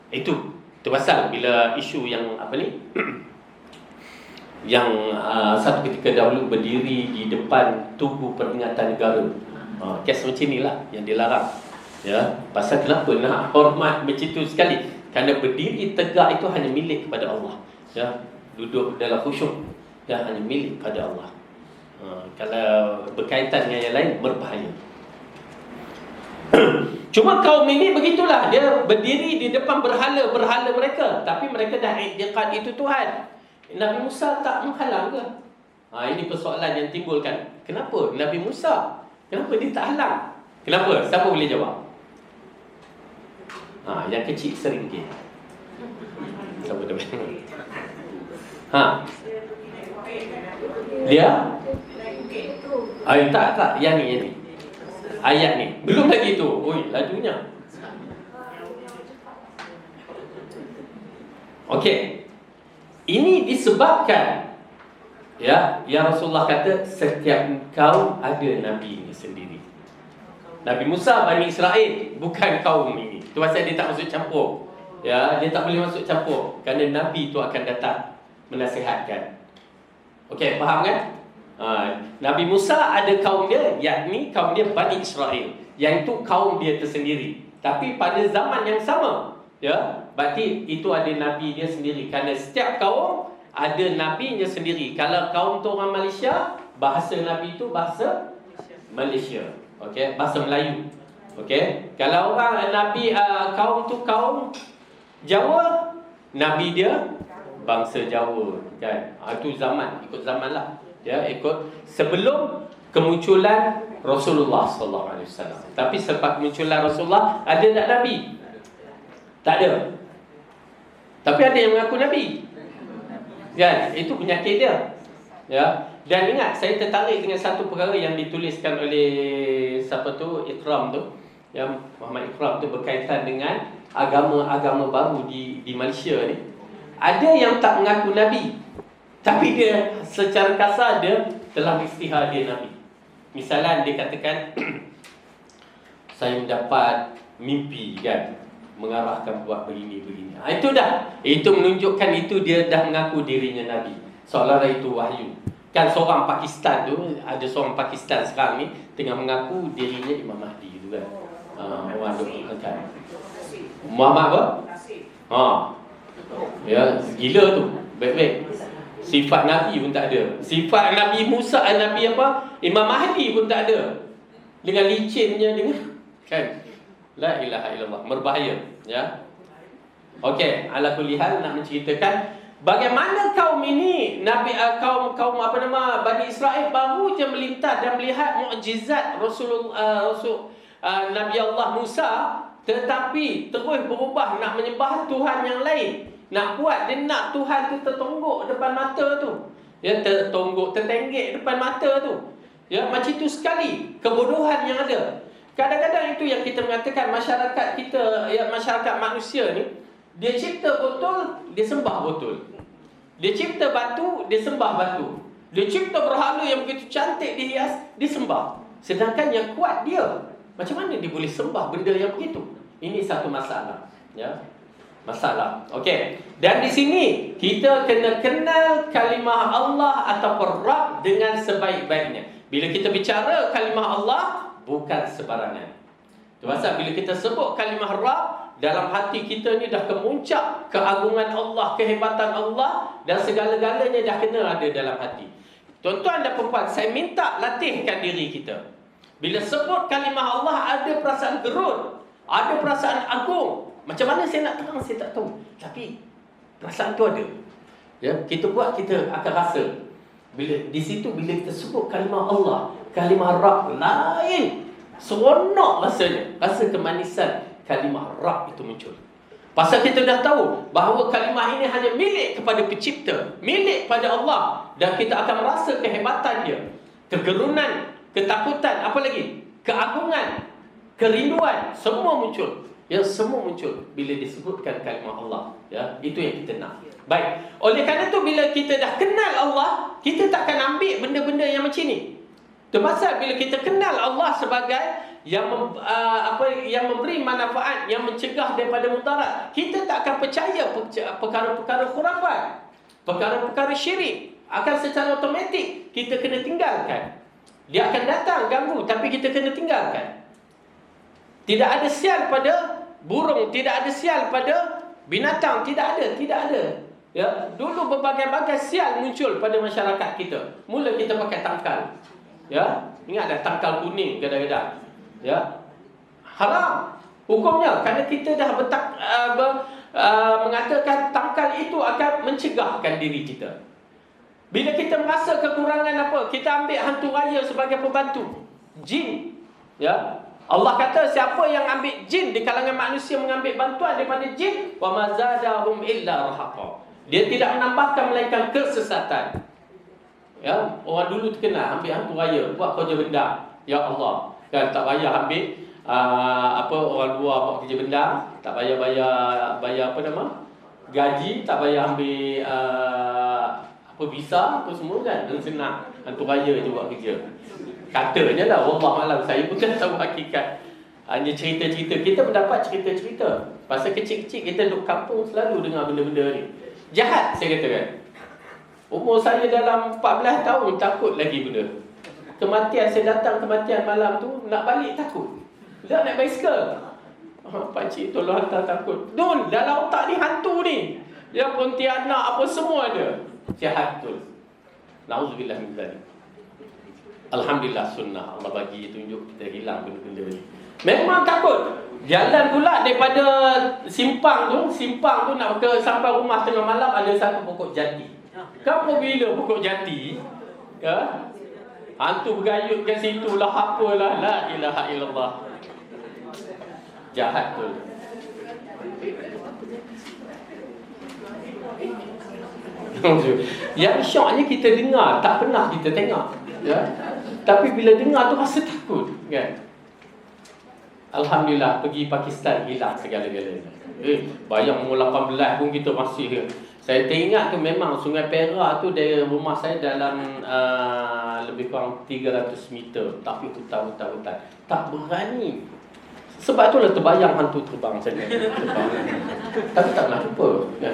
Itu pasal bila isu yang apa ni yang satu ketika dahulu berdiri di depan tugu peringatan negara. Kes macam inilah yang dilarang. Ya, pasal kenapa nak hormat macam tu sekali? Kerana berdiri tegak itu hanya milik kepada Allah. Ya, duduk dalam khusyuk, ya, hanya milik kepada Allah. Kalau berkaitan dengan yang lain, berbahaya. Cuma kaum ini begitulah, dia berdiri di depan berhala mereka, tapi mereka dah i'tiqad itu Tuhan. Nabi Musa tak menghalang ke? Ini persoalan yang timbulkan. Kenapa Nabi Musa? Kenapa dia tak halang? Kenapa? Siapa boleh jawab? Yang kecil RM1. Siapa dia? Dia? Tak, yang ni. Ayat ni belum lagi tu. Oi, lajunya. Okey. Ini disebabkan, ya, yang Rasulullah kata setiap kaum ada nabi-nya sendiri. Nabi Musa Bani Israel, bukan kaum ini. Tu pasal dia tak masuk campur. Ya, dia tak boleh masuk campur kerana nabi tu akan datang menasihatkan. Okey, faham kan? Nabi Musa ada kaum dia, yakni kaum dia Bani Israel, yang itu kaum dia tersendiri. Tapi pada zaman yang sama, ya, berarti itu ada nabi dia sendiri. Kerana setiap kaum ada nabinya sendiri. Kalau kaum tu orang Malaysia, bahasa nabi tu bahasa Malaysia. Okey, bahasa Melayu. Okey, kalau orang nabi kaum tu kaum Jawa, nabi dia bangsa Jawa, kan? Itu zaman, ikut zaman lah. Ya, ikut sebelum kemunculan Rasulullah sallallahu alaihi wasallam. Tapi selepas kemunculan Rasulullah, ada tak nabi? Tak ada. Tapi ada yang mengaku nabi. Kan? Itu penyakit dia. Ya. Dan ingat, saya tertarik dengan satu perkara yang dituliskan oleh siapa tu, Ikram tu. Yang Muhammad Ikram tu berkaitan dengan agama baru di Malaysia ni, ada yang tak mengaku Nabi, tapi dia secara kasar dia telah berisytihar dia Nabi. Misalnya dia katakan saya mendapat mimpi kan, mengarahkan buat begini. Itu menunjukkan itu dia dah mengaku dirinya Nabi, seolah-olah itu wahyu. Kan seorang Pakistan tu, ada seorang Pakistan sekarang ni tengah mengaku dirinya Imam Mahdi tu kan. Orang tu kan Muhammad apa? Ya, gila tu. Baik-baik. Sifat Nabi pun tak ada. Sifat Nabi Musa, Nabi apa? Imam Mahdi pun tak ada. Dengan licinnya, dengan kan. La ilaha illallah. Berbahaya, ya. Okey, ala kulli hal nak menceritakan bagaimana kaum ini, kaum Bani Israel baru je melintas dan melihat mukjizat Nabi Allah Musa, tetapi terus berubah nak menyembah Tuhan yang lain. Nak buat dia nak Tuhan tu tertonggok depan mata tu. Ya, tertenggek depan mata tu. Ya, macam itu sekali kebodohan yang ada. Kadang-kadang itu yang kita mengatakan masyarakat kita, ya, masyarakat manusia ni, dia cipta botol, dia sembah botol. Dia cipta batu, dia sembah batu. Dia cipta berhala yang begitu cantik dihias, dia sembah. Sedangkan yang kuat dia. Macam mana dia boleh sembah benda yang begitu? Ini satu masalah, ya. Masalah. Okey. Dan di sini kita kena kenal kalimah Allah ataupun Rabb dengan sebaik-baiknya. Bila kita bicara kalimah Allah, bukan sebarangan. Itu pasal bila kita sebut kalimah Rabb, dalam hati kita ni dah kemuncak keagungan Allah, kehebatan Allah, dan segala-galanya dah kena ada dalam hati. Tuan-tuan dan puan-puan, saya minta latihkan diri kita. Bila sebut kalimah Allah, ada perasaan gerut, ada perasaan agung. Macam mana saya nak terang, saya tak tahu. Tapi perasaan tu ada. Ya, kita buat, kita akan rasa. Bila di situ, bila kita sebut kalimah Allah, kalimah Rabb, lain. Seronok rasanya. Rasa kemanisan kalimah Rabb itu muncul. Pasal kita dah tahu bahawa kalimah ini hanya milik kepada pencipta, milik pada Allah. Dan kita akan merasa kehebatan dia, kegerunan, ketakutan, apa lagi? Keagungan, kerinduan, semua muncul. Ya, semua muncul bila disebutkan kalimah Allah. Ya, itu yang kita nak. Baik. Oleh kerana itu bila kita dah kenal Allah, kita tak akan ambil benda-benda yang macam ni. Terpaksa bila kita kenal Allah sebagai yang memberi manfaat, yang mencegah daripada mudarat, kita tak akan percaya perkara-perkara khurafat, perkara-perkara syirik. Akan secara automatik kita kena tinggalkan. Dia akan datang ganggu, tapi kita kena tinggalkan. Tidak ada sial pada burung, tidak ada sial pada binatang, tidak ada. Ya, dulu berbagai-bagai sial muncul pada masyarakat kita. Mula kita pakai tangkal. Ya, ingat dah tangkal kuning kadang-kadang. Ya. Haram hukumnya kerana kita dah mengatakan tangkal itu akan mencegahkan diri kita. Bila kita merasa kekurangan apa, kita ambil hantu raya sebagai pembantu. Jin. Ya. Allah kata siapa yang ambil jin di kalangan manusia, mengambil bantuan daripada jin, wa mazadahum illa rahaqa. Dia tidak menambahkan melainkan kesesatan. Ya, orang dulu terkenal ambil hantu raya, buat kerja benda. Ya Allah, kan tak payah ambil orang luar buat kerja benda, tak payah bayar gaji, tak payah ambil visa apa semua kan, dan senang hantu raya je buat kerja. Katanya lah, wallah malam, saya bukan tahu hakikat. Hanya cerita-cerita. Kita mendapat cerita-cerita. Pasal kecil-kecil kita duduk kampung selalu dengar benda-benda ni. Jahat saya katakan. Umur saya dalam 14 tahun takut lagi benda. Kematian saya datang, kematian malam tu, nak balik takut. Dah naik basikal. Pakcik tolong hantar takut. Dun, dalam otak ni hantu ni. Yang Pontianak apa semua ada. Jahat tu. Na'udzubillah min dzalik. Alhamdulillah sunnah Allah bagi tunjuk kita hilang benda-benda ni. Memang takut. Jalan pula daripada simpang tu nak ke sampai rumah tengah malam ada satu pokok jati. Kamu bila pokok jati? Ya? Hantu bergayut kat situ lah apalah, la ilaha illallah. Jahat tu. Yang syoknya kita dengar, tak pernah kita tengok. Ya. Tapi bila dengar tu rasa takut, kan? Alhamdulillah pergi Pakistan hilang segala-galanya. Bayang umur 18 pun kita masih. Saya teringat tu memang Sungai Perak tu dari rumah saya dalam lebih kurang 300 meter. Tapi hutan. Tak berani. Sebab itulah terbayang hantu terbang sana. Tapi tak nak lupa. Ya.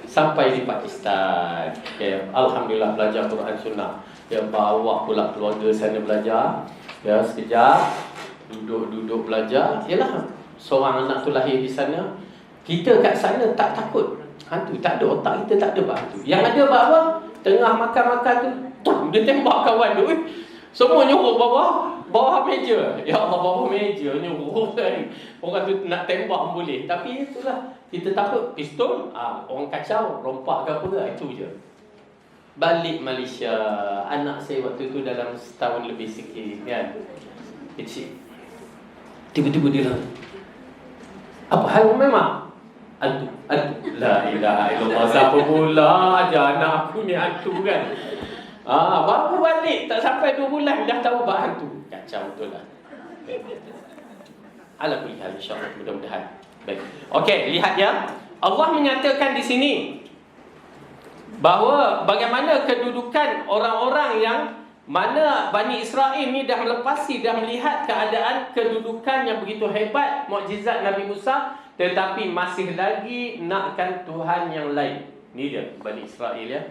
Sampai di Pakistan. Okay. Alhamdulillah belajar Quran Sunnah. Ya, bawa pula keluarga sana belajar. Ya, sekejap. Duduk belajar. Yalah, seorang anak tu lahir di sana. Kita kat sana tak takut hantu. Tak ada, otak kita tak ada hantu. Yang ada apa? Tengah makan-makan tu, dia tembak kawan tu. Semua nyuruh bawah meja. Ya Allah, bawah meja nyuruh kan. Orang tu nak tembak boleh. Tapi itulah, kita takut pistol, orang kacau, rompak ke apa, itu je. Balik Malaysia, anak saya waktu tu dalam setahun lebih sikit kan. Kecil. Tiba-tiba dia lah, apa hal memang? Hantu. La ilaha illallah. Siapa pula aja anak aku ni hantu kan. Baru balik tak sampai 2 bulan dah tahu bab hantu. Kacau betul lah. Ala kulli hal, insya-Allah, mudah-mudahan. Baik. Okey, lihat ya. Allah menyatakan di sini bahawa bagaimana kedudukan orang-orang yang mana Bani Israel ni dah melepasi, dah melihat keadaan kedudukan yang begitu hebat, mukjizat Nabi Musa, tetapi masih lagi nakkan Tuhan yang lain. Ni dia Bani Israel ya.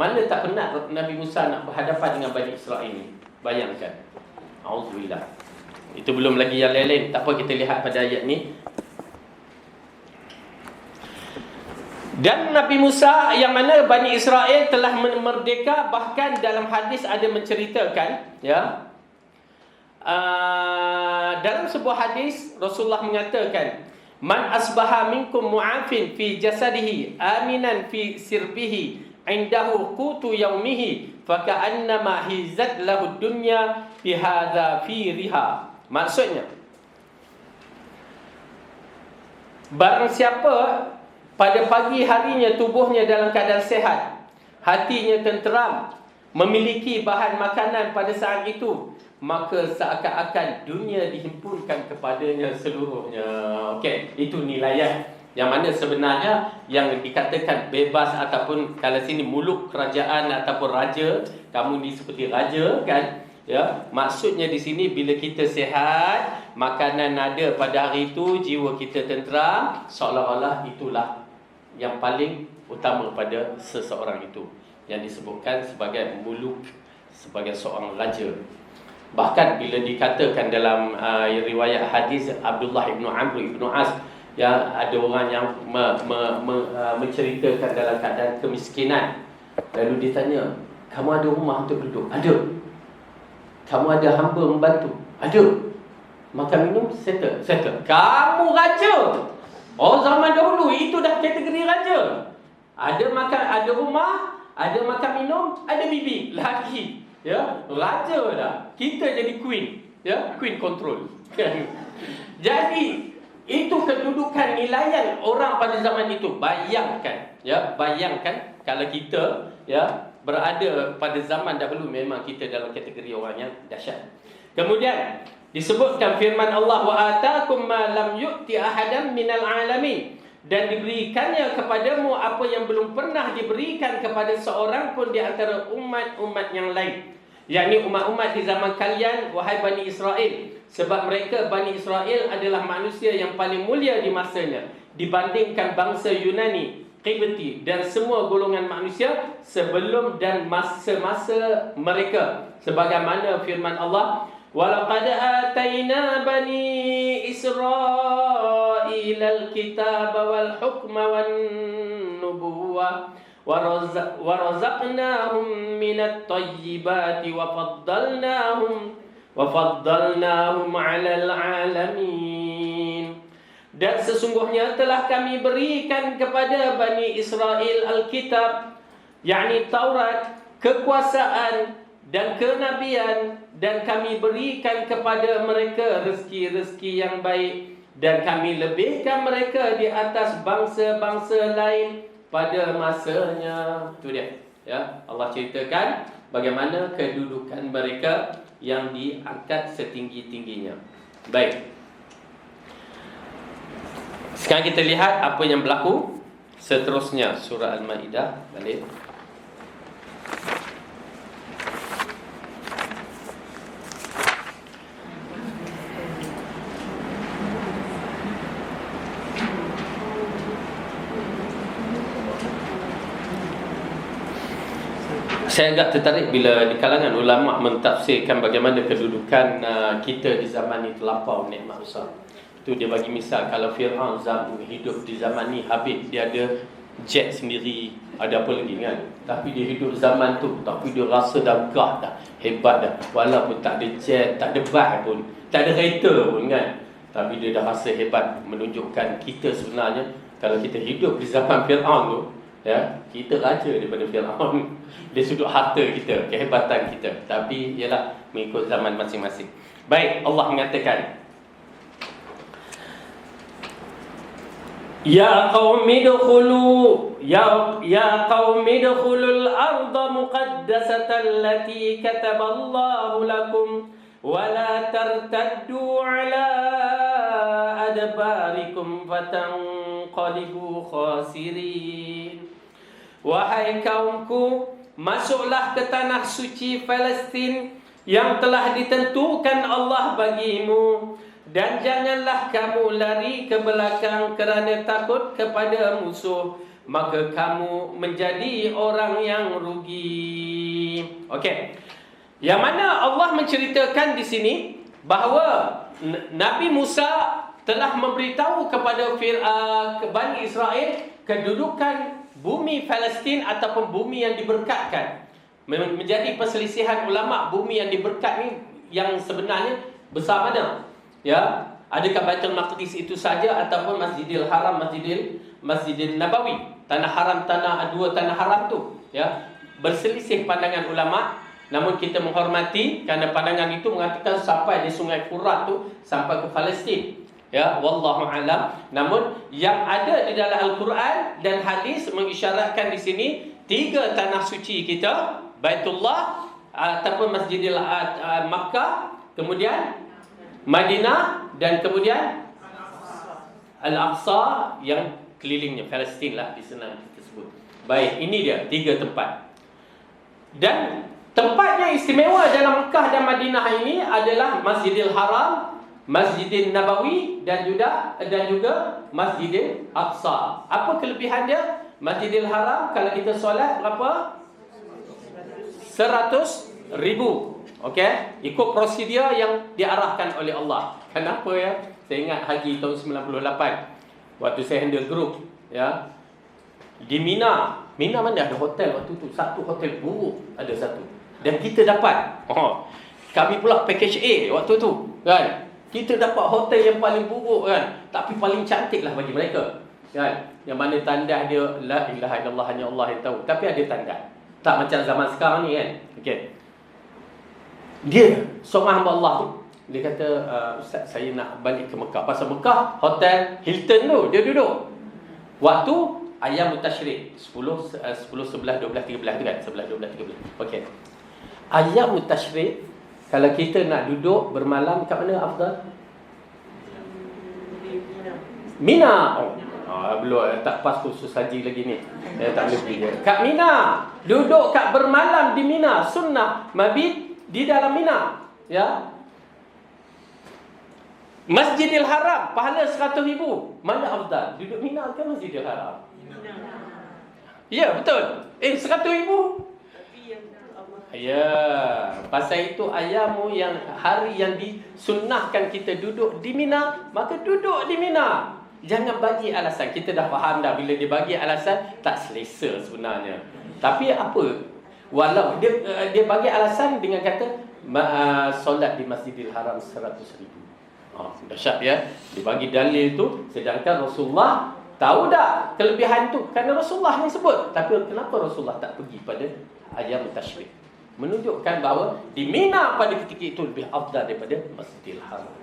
Mana tak penat Nabi Musa nak berhadapan dengan Bani Israel ni. Bayangkan. Auzubillah. Itu belum lagi yang lain-lain. Tak apa, kita lihat pada ayat ni. Dan Nabi Musa yang mana Bani Israel telah merdeka, bahkan dalam hadis ada menceritakan ya, dalam sebuah hadis Rasulullah mengatakan, man asbaha minkum mu'afin fi jasadihi aminan fi sirbihi indahu qutu yaumihi faka'annama hizat lahu dunya fi hadza fi riha. Maksudnya, barang siapa pada pagi harinya tubuhnya dalam keadaan sehat, hatinya tenteram, memiliki bahan makanan pada saat itu, maka seakan-akan dunia dihimpunkan kepadanya seluruhnya. Okey, itu nilaian yang mana sebenarnya yang dikatakan bebas ataupun kalau sini muluk kerajaan ataupun raja, kamu ni seperti raja kan? Ya, maksudnya di sini bila kita sihat, makanan ada pada hari itu, jiwa kita tenteram, seolah-olah itulah yang paling utama pada seseorang itu, yang disebutkan sebagai muluk, sebagai seorang raja. Bahkan bila dikatakan dalam riwayat hadis Abdullah ibnu Amr ibnu As, ya, ada orang yang menceritakan dalam keadaan kemiskinan. Lalu ditanya, kamu ada rumah untuk duduk? Ada. Kamu ada hamba membantu? Ada. Makan minum? Settle. Kamu raja. Oh, zaman dahulu itu dah kategori raja. Ada makan, ada rumah, ada makan minum, ada bibi, laki. Ya, raja dah. Kita jadi queen, ya, queen control. Jadi itu kedudukan nilaian orang pada zaman itu. Bayangkan, ya, bayangkan kalau kita ya berada pada zaman dahulu, memang kita dalam kategori orang yang dahsyat. Kemudian disebutkan firman Allah, wa ataakum ma lam yu'ti ahadan minal alamin, dan diberikannya kepadamu apa yang belum pernah diberikan kepada seorang pun di antara umat-umat yang lain, yakni umat-umat di zaman kalian, wahai Bani Israel. Sebab mereka Bani Israel adalah manusia yang paling mulia di masanya dibandingkan bangsa Yunani, Qibti dan semua golongan manusia sebelum dan masa-masa mereka. Sebagaimana firman Allah, walaqad atayna bani Israil al-kitaba wal hukma wan nubuwah wa razaqnahum minat tayyibati wa faddalnahum 'alal 'alamin. Dan sesungguhnya telah kami berikan kepada Bani Israel Alkitab, yakni Taurat, kekuasaan dan kenabian, dan kami berikan kepada mereka rezeki-rezeki yang baik, dan kami lebihkan mereka di atas bangsa-bangsa lain pada masanya. Itu dia, ya, Allah ceritakan bagaimana kedudukan mereka yang diangkat setinggi-tingginya. Baik. Sekarang kita lihat apa yang berlaku seterusnya. Surah Al-Ma'idah. Balik. Saya agak tertarik bila di kalangan ulama' mentafsirkan bagaimana kedudukan kita di zaman ini terlampau nikmat besar. Itu dia bagi misal, kalau Fir'aun hidup di zaman ni habis, dia ada jet sendiri, ada apa lagi kan. Tapi dia hidup zaman tu, tapi dia rasa dah gah dah, hebat dah. Walaupun tak ada jet, tak ada bas pun, tak ada kereta pun kan. Tapi dia dah rasa hebat, menunjukkan kita sebenarnya kalau kita hidup di zaman Fir'aun tu, ya, kita raja daripada Fir'aun. Dia sudut harta kita, kehebatan kita. Tapi ialah mengikut zaman masing-masing. Baik, Allah mengatakan, Ya qaumi dukhulu ya qaumi dukhulul arda muqaddasatan allati kataballahu lakum wa la tartaddu ala adbarikum fatanqalibu khasirin. Wahai kaumku, masuklah ke tanah suci Palestin yang telah ditentukan Allah bagimu, dan janganlah kamu lari ke belakang kerana takut kepada musuh, maka kamu menjadi orang yang rugi. Okey. Yang mana Allah menceritakan di sini bahawa Nabi Musa telah memberitahu kepada Bani Israel kedudukan bumi Palestin ataupun bumi yang diberkatkan. Menjadi perselisihan ulama, bumi yang diberkat ni yang sebenarnya besar mana? Ya, adakah Baitul Maqdis itu saja ataupun Masjidil Haram, Masjidil Nabawi, tanah haram, dua tanah haram tu, ya. Berselisih pandangan ulama, namun kita menghormati kerana pandangan itu mengatakan sampai di Sungai Furat tu sampai ke Palestin. Ya, wallahu alam. Namun yang ada di dalam Al-Quran dan hadis mengisyaratkan di sini 3 tanah suci kita, Baitullah ataupun Masjidil Makkah, kemudian Madinah, dan kemudian Al-Aqsa yang kelilingnya, Palestin lah di sana kita sebut. Baik, ini dia 3 tempat. Dan tempatnya istimewa dalam Makkah dan Madinah ini adalah Masjidil Haram, Masjidil Nabawi dan juga Masjidil Aqsa. Apa kelebihan dia? Masjidil Haram kalau kita solat berapa? 100,000. Okey, ikut prosedur yang diarahkan oleh Allah. Kenapa ya? Saya ingat haji tahun 98 waktu saya handle group, ya. Di Mina mana ada hotel waktu tu? Satu hotel buruk ada satu. Dan kita dapat. Kami pula package A waktu tu, kan? Kita dapat hotel yang paling buruk kan, tapi paling cantik lah bagi mereka, kan? Yang mana tanda dia la ilaha illallah, hanya Allah yang tahu. Tapi ada tanda. Tak macam zaman sekarang ni kan. Okey. Dia seorang hamba Allah tu, dia kata, Ustaz, saya nak balik ke Mekah. Pasal Mekah, hotel Hilton tu dia duduk. Waktu ayam tasyrik 10, 11, 12, 13 tu kan. 11, 12, 13. Okey. Ayam tasyrik, kalau kita nak duduk bermalam kat mana afdal? Mina. Belum, tak pas khusus haji lagi ni. Tak boleh pergi. Kat Mina. Duduk kat bermalam di Mina. Sunnah mabit di dalam Mina. Ya. Masjidil Haram, pahala 100,000. Mana afdal? Duduk Mina ke Masjidil Haram? Ya, betul. 100,000. Ya, pasal itu ayammu yang hari yang disunnahkan kita duduk di Mina, maka duduk di Mina. Jangan bagi alasan. Kita dah faham dah, bila dia bagi alasan tak selesa sebenarnya. Tapi apa? Walau dia bagi alasan dengan kata solat di Masjidil Haram 100,000. Dahsyat ya. Dia bagi dalil tu, sedangkan Rasulullah tahu tak kelebihan tu? Kerana Rasulullah yang sebut. Tapi kenapa Rasulullah tak pergi pada ayam tasyrik? Menunjukkan bahawa di Mina pada ketika itu lebih afdal daripada Masjidil Haram.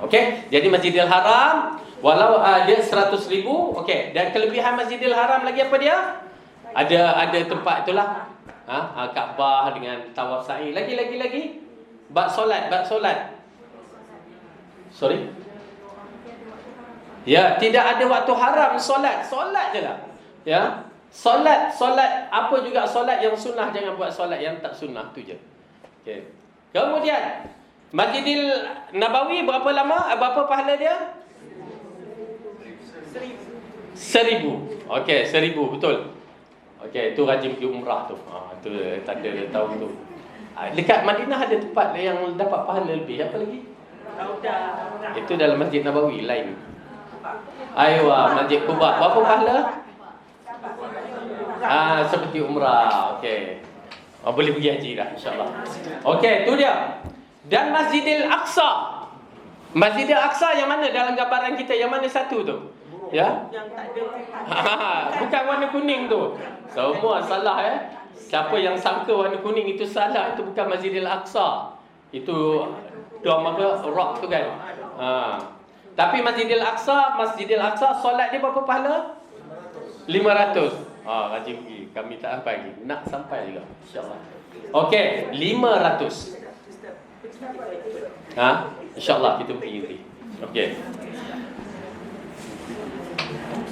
Okey, jadi Masjidil Haram walau dia 100,000, okey. Dan kelebihan Masjidil Haram lagi apa dia? Ada tempat itulah. Kaabah dengan tawaf sa'i. Lagi bab solat. Sorry? Ya, tidak ada waktu haram solat je lah. Ya. Solat apa juga solat yang sunnah, jangan buat solat yang tak sunnah, tu je. Okey. Kemudian Masjidil Nabawi berapa lama? Berapa pahala dia? 1,000. Okey, 1,000 betul. Okey, tu rajin pergi umrah tu. Tu tanda tahu tu. Dekat Madinah ada tempat yang dapat pahala lebih. Apa lagi? Itu dalam Masjid Nabawi lain. Aywa, Masjid Quba. Berapa pahala? Seperti umrah. Okey. Boleh pergi haji dah insya-Allah. Okey, tu dia. Dan Masjidil Aqsa. Masjidil Aqsa yang mana dalam gambaran kita? Yang mana satu tu? Ya? Yang tak ada. Bukan warna kuning tu. Semua salah Siapa yang sangka warna kuning itu salah, itu bukan Masjidil Aqsa. Itu dom apa? Rock tu kan. Tapi Masjidil Aqsa solat dia berapa pahala? 500. Rajin pergi. Kami tak sampai lagi. Nak sampai juga insya-Allah. Okey, 500. InsyaAllah kita pergi nanti. Okey.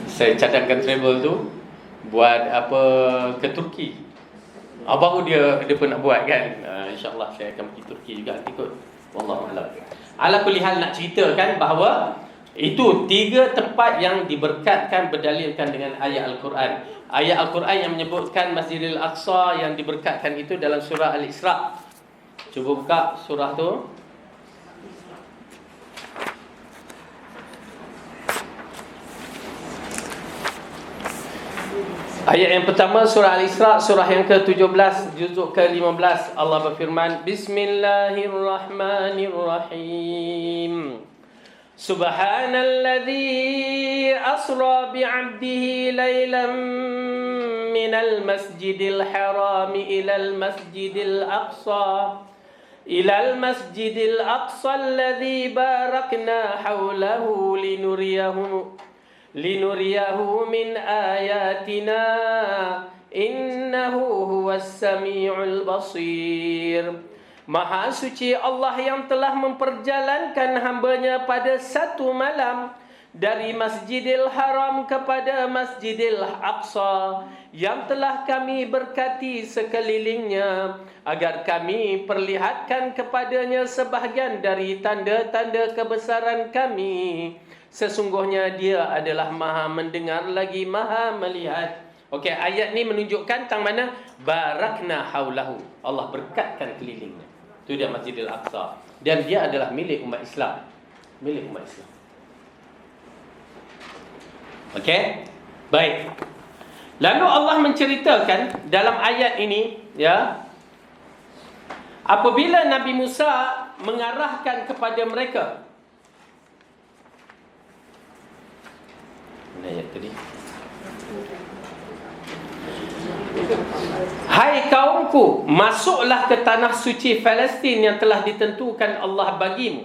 Saya cadangkan travel tu buat apa ke Turki. Baru dia pun nak buat kan. InsyaAllah saya akan pergi Turki juga nanti kot. Wallahualam. Ala kulli hal, nak ceritakan bahawa itu 3 tempat yang diberkatkan berdalilkan dengan ayat Al-Quran. Ayat Al-Quran yang menyebutkan Masjidil Aqsa yang diberkatkan itu dalam surah Al-Isra. Cuba buka surah tu. Ayat yang pertama surah Al-Isra, surah yang ke-17, juzuk ke-15. Allah berfirman, Bismillahirrahmanirrahim. Subhanalladzi asra bi'abdihi laylan minal masjidil harami ilal masjidil aqsa alladzi barakna hawlahu linuriyahu min ayatina innahu huwas sami'ul basir. Maha suci Allah yang telah memperjalankan hamba-Nya pada satu malam dari Masjidil Haram kepada Masjidil Aqsa yang telah kami berkati sekelilingnya agar kami perlihatkan kepadanya sebahagian dari tanda-tanda kebesaran kami. Sesungguhnya Dia adalah Maha mendengar lagi Maha melihat. Okey, ayat ni menunjukkan tentang mana barakna haulahu. Allah berkatkan kelilingnya. Itu dia Masjidil Aqsa. Dan dia adalah milik umat Islam. Milik umat Islam. Okey? Baik. Lalu Allah menceritakan dalam ayat ini, ya, apabila Nabi Musa mengarahkan kepada mereka. Mana ayat tadi? Hai kaumku, masuklah ke tanah suci Palestin yang telah ditentukan Allah bagimu,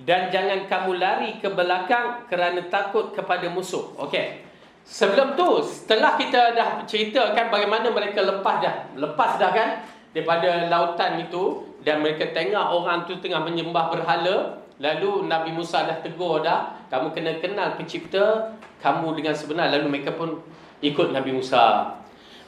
dan jangan kamu lari ke belakang kerana takut kepada musuh. Okey. Sebelum tu, setelah kita dah ceritakan bagaimana mereka lepas dah kan daripada lautan itu, dan mereka tengok orang tu tengah menyembah berhala, lalu Nabi Musa dah tegur dah, kamu kena kenal pencipta kamu dengan sebenar. Lalu mereka pun ikut Nabi Musa.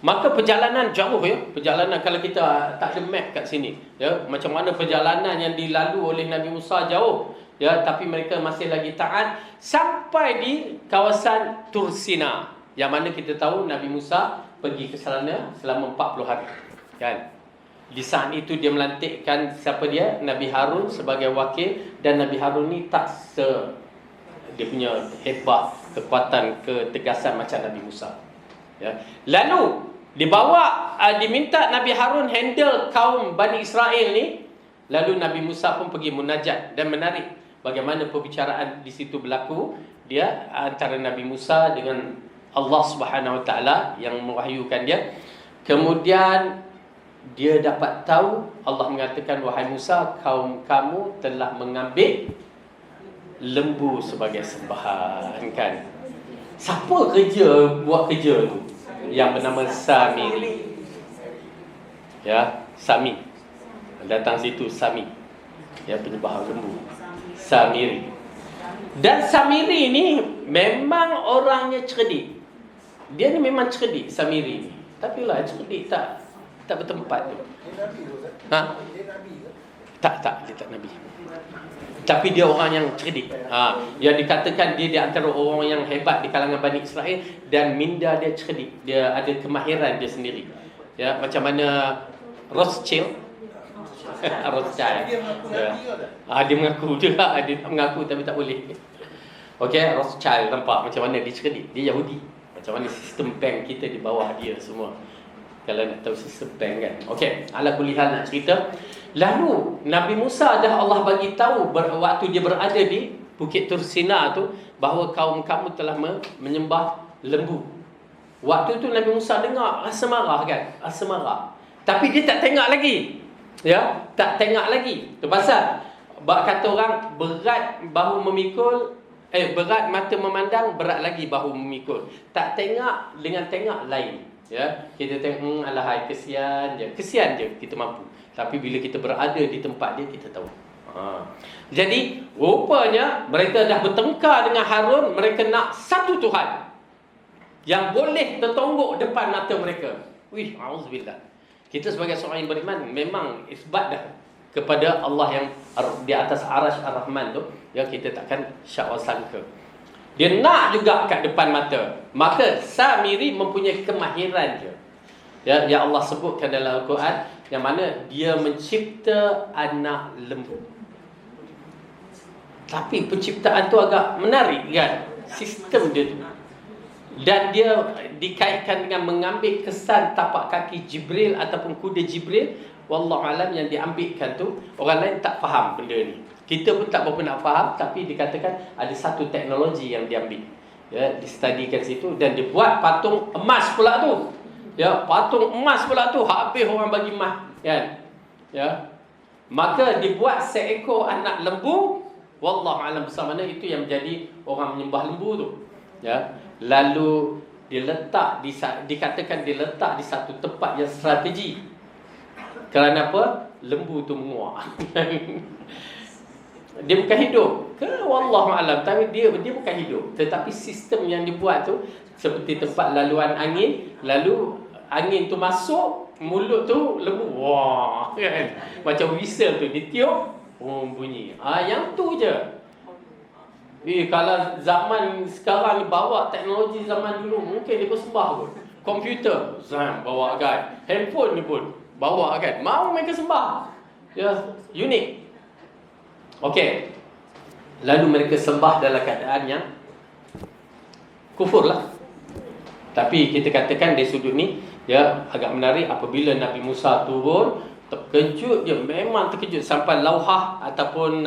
Maka perjalanan jauh, ya. Perjalanan kalau kita tak ada map kat sini, ya, macam mana perjalanan yang dilalui oleh Nabi Musa jauh, ya, tapi mereka masih lagi taat sampai di kawasan Tursina, yang mana kita tahu Nabi Musa pergi ke sana selama 40 hari, kan. Di saat itu dia melantikkan siapa dia? Nabi Harun sebagai wakil, dan Nabi Harun ni tak dia punya hebat, kekuatan, ketegasan macam Nabi Musa. Ya. Lalu diminta Nabi Harun handle kaum Bani Israel ni. Lalu Nabi Musa pun pergi munajat. Dan menarik bagaimana perbicaraan di situ berlaku, dia antara Nabi Musa dengan Allah Subhanahu Wa Taala yang mewahyukan dia. Kemudian dia dapat tahu, Allah mengatakan, wahai Musa, kaum kamu telah mengambil lembu sebagai sembahan, kan. Siapa buat kerja tu? Yang bernama Samiri. Ya, Sami. Datang situ Sami. Ya, penyembah lembu. Samiri. Dan Samiri ni memang orangnya cerdik. Dia ni memang cerdik, Samiri ni. Tapi lah cerdik tak bertempat tu. Ha? Tak, dia tak Nabi. Tapi dia orang yang cerdik. Yang dikatakan dia di antara orang yang hebat di kalangan Bani Israel, dan minda dia cerdik. Dia ada kemahiran dia sendiri. Ya, macam mana Rothschild. Rothschild. Dia mengaku juga, dia tak mengaku tapi tak boleh. Okey, Rothschild nampak macam mana dia cerdik. Dia Yahudi. Macam mana sistem bank kita di bawah dia semua. Kalau nak tahu sistem bank kan. Okey, ala kulli hal nak cerita. Lalu Nabi Musa dah Allah bagi tahu waktu dia berada di Bukit Tur Sina tu, bahawa kaum kamu telah menyembah lembu. Waktu tu Nabi Musa dengar rasa marah kan? Rasa marah. Tapi dia tak tengok lagi. Ya, tak tengok lagi. Tu pasal kata orang berat bahu memikul, berat mata memandang, berat lagi bahu memikul. Tak tengok dengan tengok lain. Ya, kita tengok alahai kesian je kita mampu. Tapi bila kita berada di tempat dia, kita tahu. Jadi rupanya mereka dah bertengkar dengan Harun. Mereka nak satu Tuhan yang boleh tertonggok depan mata mereka. Wih, auzubillah. Kita sebagai seorang yang beriman memang isbat dah kepada Allah yang di atas arasy Ar-Rahman tu, yang kita takkan syak sangka. Dia nak juga kat depan mata. Maka Samiri mempunyai kemahiran dia. Ya, yang Allah sebutkan dalam Al-Quran, yang mana dia mencipta anak lembu. Tapi penciptaan tu agak menarik kan, sistem dia tu. Dan dia dikaitkan dengan mengambil kesan tapak kaki Jibril ataupun kuda Jibril. Wallahu alam, yang diambilkan tu orang lain tak faham benda ni. Kita pun tak berapa nak faham, tapi dikatakan ada satu teknologi yang diambil. Ya, distudikan situ dan dibuat patung emas pula tu. Ya, patung emas pula tu, habis orang bagi emas kan. Ya. Maka dibuat seekor anak lembu. Wallahu alam besar mana itu yang menjadi orang menyembah lembu tu. Ya. Lalu dikatakan diletak di satu tempat yang strategi. Kerana apa? Lembu tu menguak. Dia bukan hidup ke? Wallahu alam. Tapi dia bukan hidup. Tetapi sistem yang dibuat tu seperti tempat laluan angin. Lalu angin tu masuk, mulut tu lembu, wah kan. Macam whistle tu ditiup, bunyi. Yang tu je. Kalau zaman sekarang ni bawa teknologi zaman dulu, mungkin dia bersembah pun. Komputer, bawa kan. Handphone ni pun bawa kan. Mau mereka sembah. Ya, unik. Okey. Lalu mereka sembah dalam keadaan yang kufur lah. Tapi kita katakan dari sudut ni, ya, agak menarik apabila Nabi Musa turun, terkejut dia, memang terkejut sampai lauhah ataupun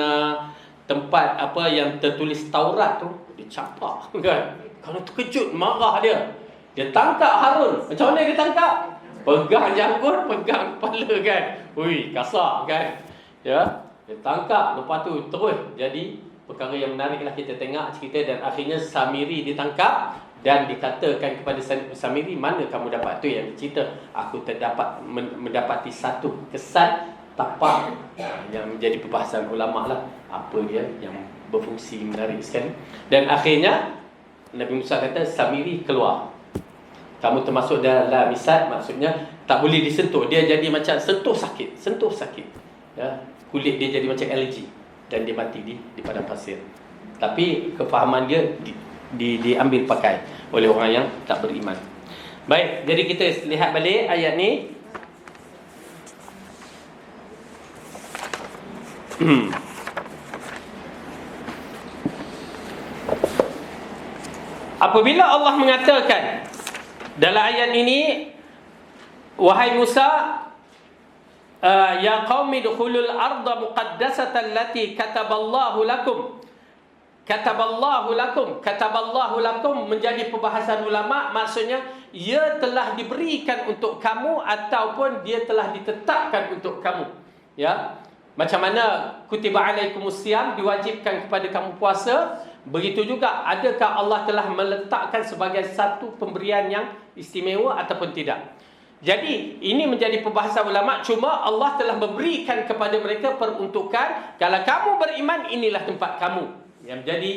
tempat apa yang tertulis Taurat tu dia capak kan. Kalau terkejut, marah dia. Dia tangkap Harun. Macam mana dia tangkap? Pegang janggut, pegang kepala kan. Ui, kasar kan. Ya, dia tangkap, lepas tu terus jadi perkara yang menariklah kita tengok cerita. Dan akhirnya Samiri ditangkap dan dikatakan kepada Samiri, mana kamu dapat tu yang cerita? Aku terdapat mendapati satu kesan tapak yang menjadi perbahasan ulama lah. Apa dia yang berfungsi menarik sekali. Dan akhirnya Nabi Musa kata, Samiri keluar. Kamu termasuk dalam misal, maksudnya tak boleh disentuh. Dia jadi macam sentuh sakit. Ya, kulit dia jadi macam alergi dan dia mati di padang pasir. Tapi kefahaman dia diambil pakai oleh orang yang tak beriman. Baik, jadi kita lihat balik ayat ni. Apabila Allah mengatakan dalam ayat ini, wahai Musa, ya qaumi dukhulul arda muqaddasatan allati kataballahu lakum. Kataballahu lakum menjadi perbahasan ulama, maksudnya ia telah diberikan untuk kamu ataupun dia telah ditetapkan untuk kamu. Ya. Macam mana kutiba alaikumusiyam, diwajibkan kepada kamu puasa, begitu juga adakah Allah telah meletakkan sebagai satu pemberian yang istimewa ataupun tidak. Jadi ini menjadi perbahasan ulama. Cuma Allah telah memberikan kepada mereka peruntukan, kalau kamu beriman, inilah tempat kamu. Yang menjadi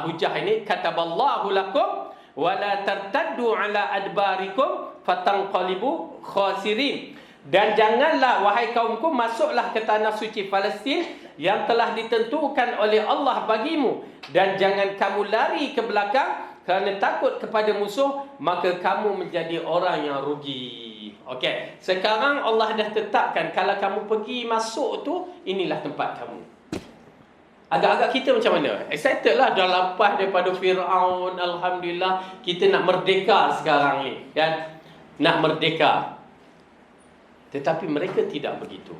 hujah ini, kataballahu lakum wala tartaddu ala adbarikum fatanqalibu khasirin. Dan janganlah wahai kaumku masuklah ke tanah suci Palestin yang telah ditentukan oleh Allah bagimu, dan jangan kamu lari ke belakang kerana takut kepada musuh, maka kamu menjadi orang yang rugi. Okey, sekarang Allah dah tetapkan kalau kamu pergi masuk tu, inilah tempat kamu. Agak-agak kita macam mana? Excited lah, dah lepas daripada Fir'aun. Alhamdulillah, kita nak merdeka sekarang ni, kan? Nak merdeka. Tetapi mereka tidak begitu.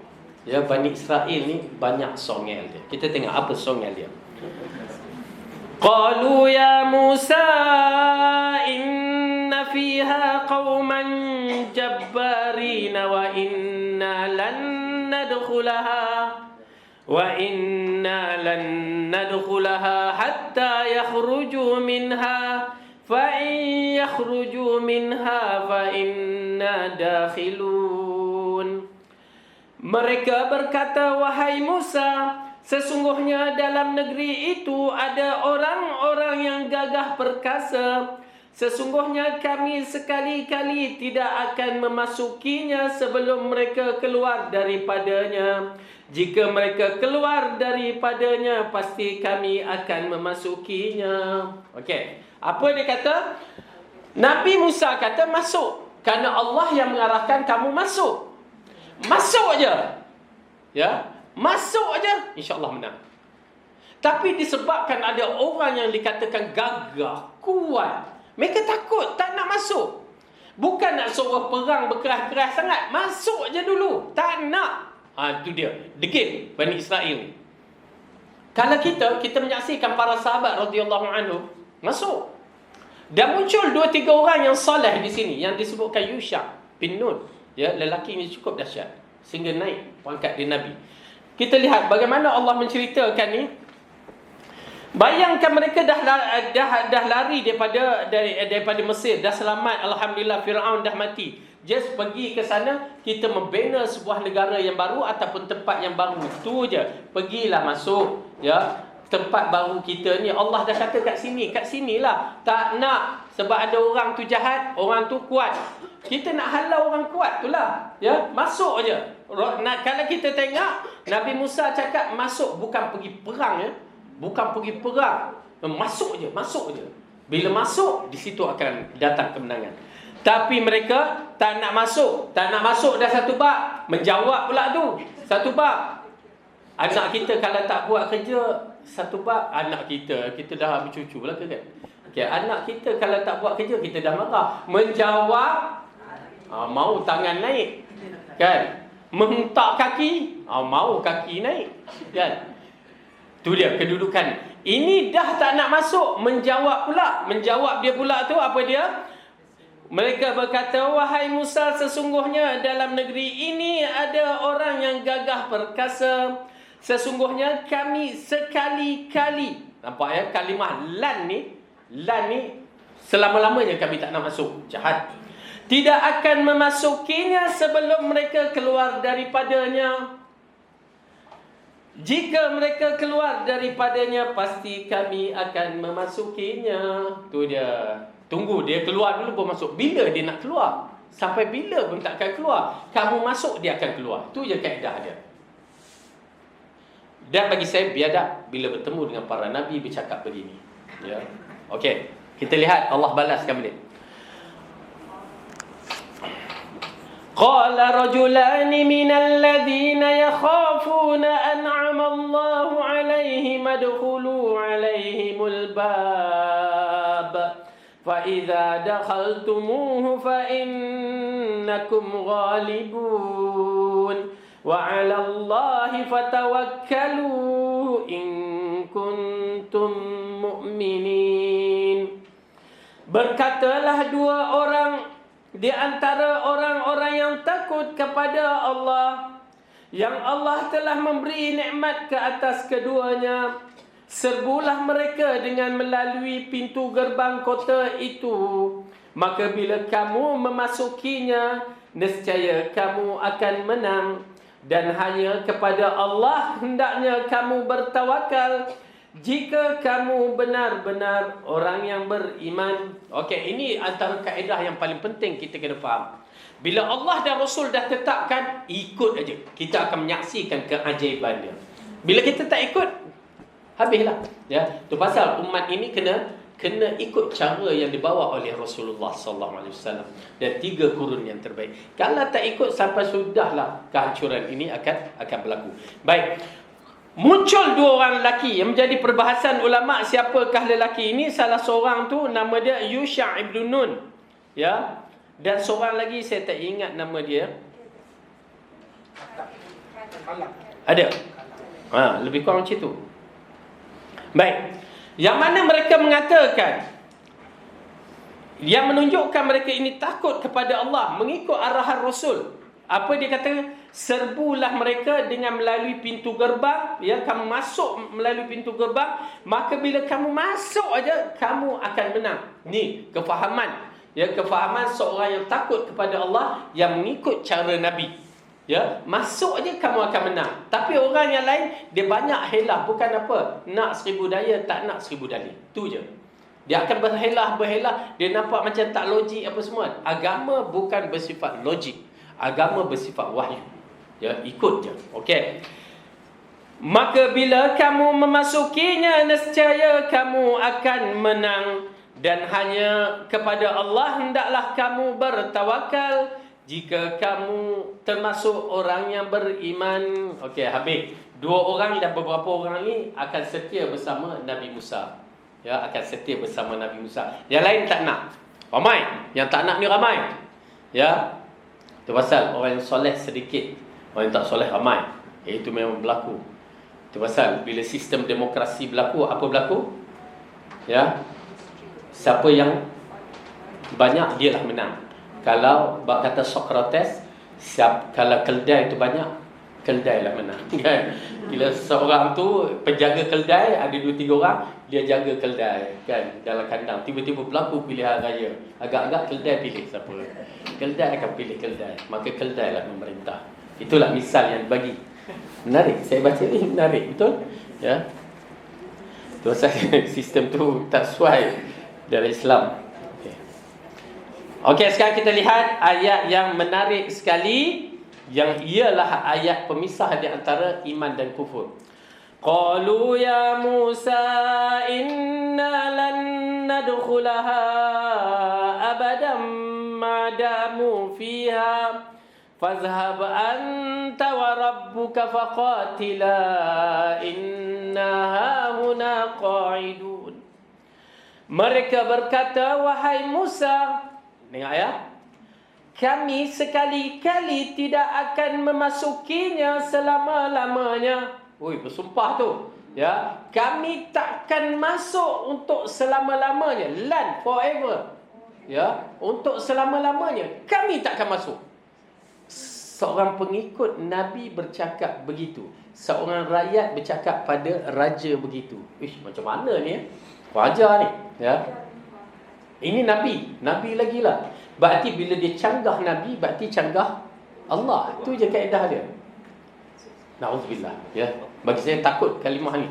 Ya, Bani Israel ni banyak songel dia. Kita tengok apa songel dia. Qalu ya Musa inna fiha qauman jabbarin wa inna lan nadkhulaha hatta yakhruju minha fa in yakhruju minha fa inna dakhilun. Mereka berkata, wahai Musa, sesungguhnya dalam negeri itu ada orang-orang yang gagah perkasa. Sesungguhnya kami sekali-kali tidak akan memasukinya sebelum mereka keluar daripadanya. Jika mereka keluar daripadanya, pasti kami akan memasukinya. Okey, apa dia kata? Nabi Musa kata masuk, kerana Allah yang mengarahkan kamu masuk. Masuk aja. Ya, masuk aja, insya-Allah menang. Tapi disebabkan ada orang yang dikatakan gagah, kuat, mereka takut, tak nak masuk. Bukan nak suruh perang berkeras-keras sangat, masuk aja dulu, tak nak. Itu dia, degil Bani Israel ni. Kalau kita menyaksikan para sahabat radhiyallahu anhu masuk, dan muncul 2-3 orang yang soleh di sini yang disebutkan Yusha bin Nun. Ya, lelaki ini cukup dahsyat sehingga naik pangkat di Nabi. Kita lihat bagaimana Allah menceritakan ni. Bayangkan mereka dah lari daripada Mesir, dah selamat, alhamdulillah, Firaun dah mati. Just pergi ke sana, kita membina sebuah negara yang baru ataupun tempat yang baru. Tu je, pergilah masuk, ya. Tempat baru kita ni Allah dah kata kat sinilah. Tak nak, sebab ada orang tu jahat, orang tu kuat. Kita nak halau orang kuat tu lah, ya. Masuk aja. Kalau kita tengok Nabi Musa cakap masuk, bukan pergi perang, ya. Bukan pergi perang, masuk je. Bila masuk, di situ akan datang kemenangan. Tapi mereka tak nak masuk dah satu bab, menjawab pula tu satu bab. Anak kita kalau tak buat kerja satu bab, anak kita dah bercucu lah kan. Okay, anak kita kalau tak buat kerja, kita dah marah. Menjawab, mau tangan naik, kan? Menghentak kaki, mau kaki naik, kan? Tu dia kedudukan. Ini dah tak nak masuk, menjawab pula. Menjawab dia pula tu apa dia? Mereka berkata, wahai Musa, sesungguhnya dalam negeri ini ada orang yang gagah perkasa. Sesungguhnya kami sekali-kali, nampak ya, kalimah lan ni selama-lamanya kami tak nak masuk. Jahat. Tidak akan memasukinya sebelum mereka keluar daripadanya. Jika mereka keluar daripadanya, pasti kami akan memasukinya. Tu dia. Tunggu dia keluar dulu baru masuk. Bila dia nak keluar? Sampai bila pun tak akan keluar. Kamu masuk, dia akan keluar. Tu je kaedah dia. Dan bagi saya biadab bila bertemu dengan para nabi bercakap begini. Ya. Okey, kita lihat Allah balaskan balik. Qala rajulani minal ladhina yakhafuna an'ama Allahu 'alaihim adkhulu 'alaihimul bab fa idza dakhaltumuhu fa innakum ghalibun wa 'ala Allahi fatawakkalu in kuntum mu'minin. Berkatalah dua orang di antara orang-orang yang takut kepada Allah, yang Allah telah memberi nikmat ke atas keduanya, serbulah mereka dengan melalui pintu gerbang kota itu. Maka bila kamu memasukinya, nescaya kamu akan menang. Dan hanya kepada Allah hendaknya kamu bertawakal. Jika kamu benar-benar orang yang beriman. Okey, ini antara kaedah yang paling penting kita kena faham. Bila Allah dan Rasul dah tetapkan, ikut aja. Kita akan menyaksikan keajaiban dia. Bila kita tak ikut, habislah. Ya, tu pasal umat ini kena ikut cara yang dibawa oleh Rasulullah sallallahu alaihi wasallam dan 3 kurun yang terbaik. Kalau tak ikut sampai sudahlah kehancuran ini akan berlaku. Baik. Muncul 2 orang lelaki yang menjadi perbahasan ulama, siapakah lelaki ini? Salah seorang tu nama dia Yusha' ibn Nun. Ya. Dan seorang lagi saya tak ingat nama dia. Ada. Lebih kurang macam tu. Baik. Yang mana mereka mengatakan, yang menunjukkan mereka ini takut kepada Allah, mengikut arahan Rasul. Apa dia kata? Serbulah mereka dengan melalui pintu gerbang. Ya, kamu masuk melalui pintu gerbang, maka bila kamu masuk aja, kamu akan menang. Ni kefahaman. Ya, kefahaman seorang yang takut kepada Allah, yang mengikut cara Nabi. Ya, masuk aja kamu akan menang. Tapi orang yang lain, dia banyak helah. Bukan apa, nak 1000 daya, tak nak 1000 dalil. Tu je. Dia akan berhelah. Dia nampak macam tak logik apa semua. Agama bukan bersifat logik. Agama bersifat wahyu. Ya, ikut je. Okey. Maka bila kamu memasukinya, nescaya kamu akan menang. Dan hanya kepada Allah hendaklah kamu bertawakal. Jika kamu termasuk orang yang beriman. Okey, habis. 2 orang dan beberapa orang ni akan setia bersama Nabi Musa. Ya, akan setia bersama Nabi Musa. Yang lain tak nak. Ramai. Yang tak nak ni ramai. Ya. Itu pasal orang yang soleh sedikit, orang yang tak soleh ramai. Itu memang berlaku. Itu pasal bila sistem demokrasi berlaku, apa berlaku? Ya. Siapa yang banyak, dialah menang. Kalau bak kata Sokrates, kalau keldai itu banyak, keldai lah menang. Kan? Bila seorang tu penjaga keldai, ada 2-3 orang, dia jaga keldai kan dalam kandang. Tiba-tiba berlaku pilihan raya. Agak-agak keldai pilih siapa? Keldai akan pilih keldai. Maka keldai lah memerintah. Itulah misal yang bagi. Menarik. Saya baca ni menarik. Betul? Ya. Tu pasal sistem tu tak sesuai dari Islam. Okey, sekarang kita lihat ayat yang menarik sekali, yang ialah ayat pemisah di antara iman dan kufur. Qalu ya Musa inna lan nadkhulaha abadan ma damu fiha fazhab anta wa rabbuka faqatila inna hahuna qa'idun. Mereka berkata, wahai Musa, dengar ya, kami sekali-kali tidak akan memasukinya selama-lamanya. Oi, bersumpah tu. Ya, kami takkan masuk untuk selama-lamanya. Lan, forever. Ya, untuk selama-lamanya kami takkan masuk. Seorang pengikut Nabi bercakap begitu. Seorang rakyat bercakap pada raja begitu. Ish, macam mana ni? Raja ni, ya. Ini Nabi lagi lah. Berarti bila dia canggah Nabi, berarti canggah Allah. Itu je kaedah dia. Na'udzubillah. Ya. Bagi saya takut kalimah ni.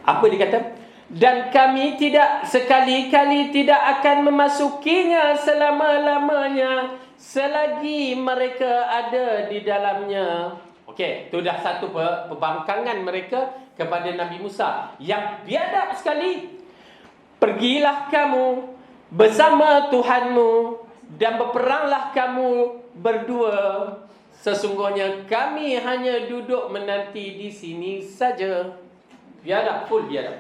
Apa dia kata? Dan kami tidak sekali-kali tidak akan memasukinya selama-lamanya selagi mereka ada di dalamnya. Okey, itu dah satu pembangkangan mereka kepada Nabi Musa yang biadab sekali. Pergilah kamu bersama Tuhanmu dan berperanglah kamu berdua. Sesungguhnya kami hanya duduk menanti di sini saja. Biadab, full biadab.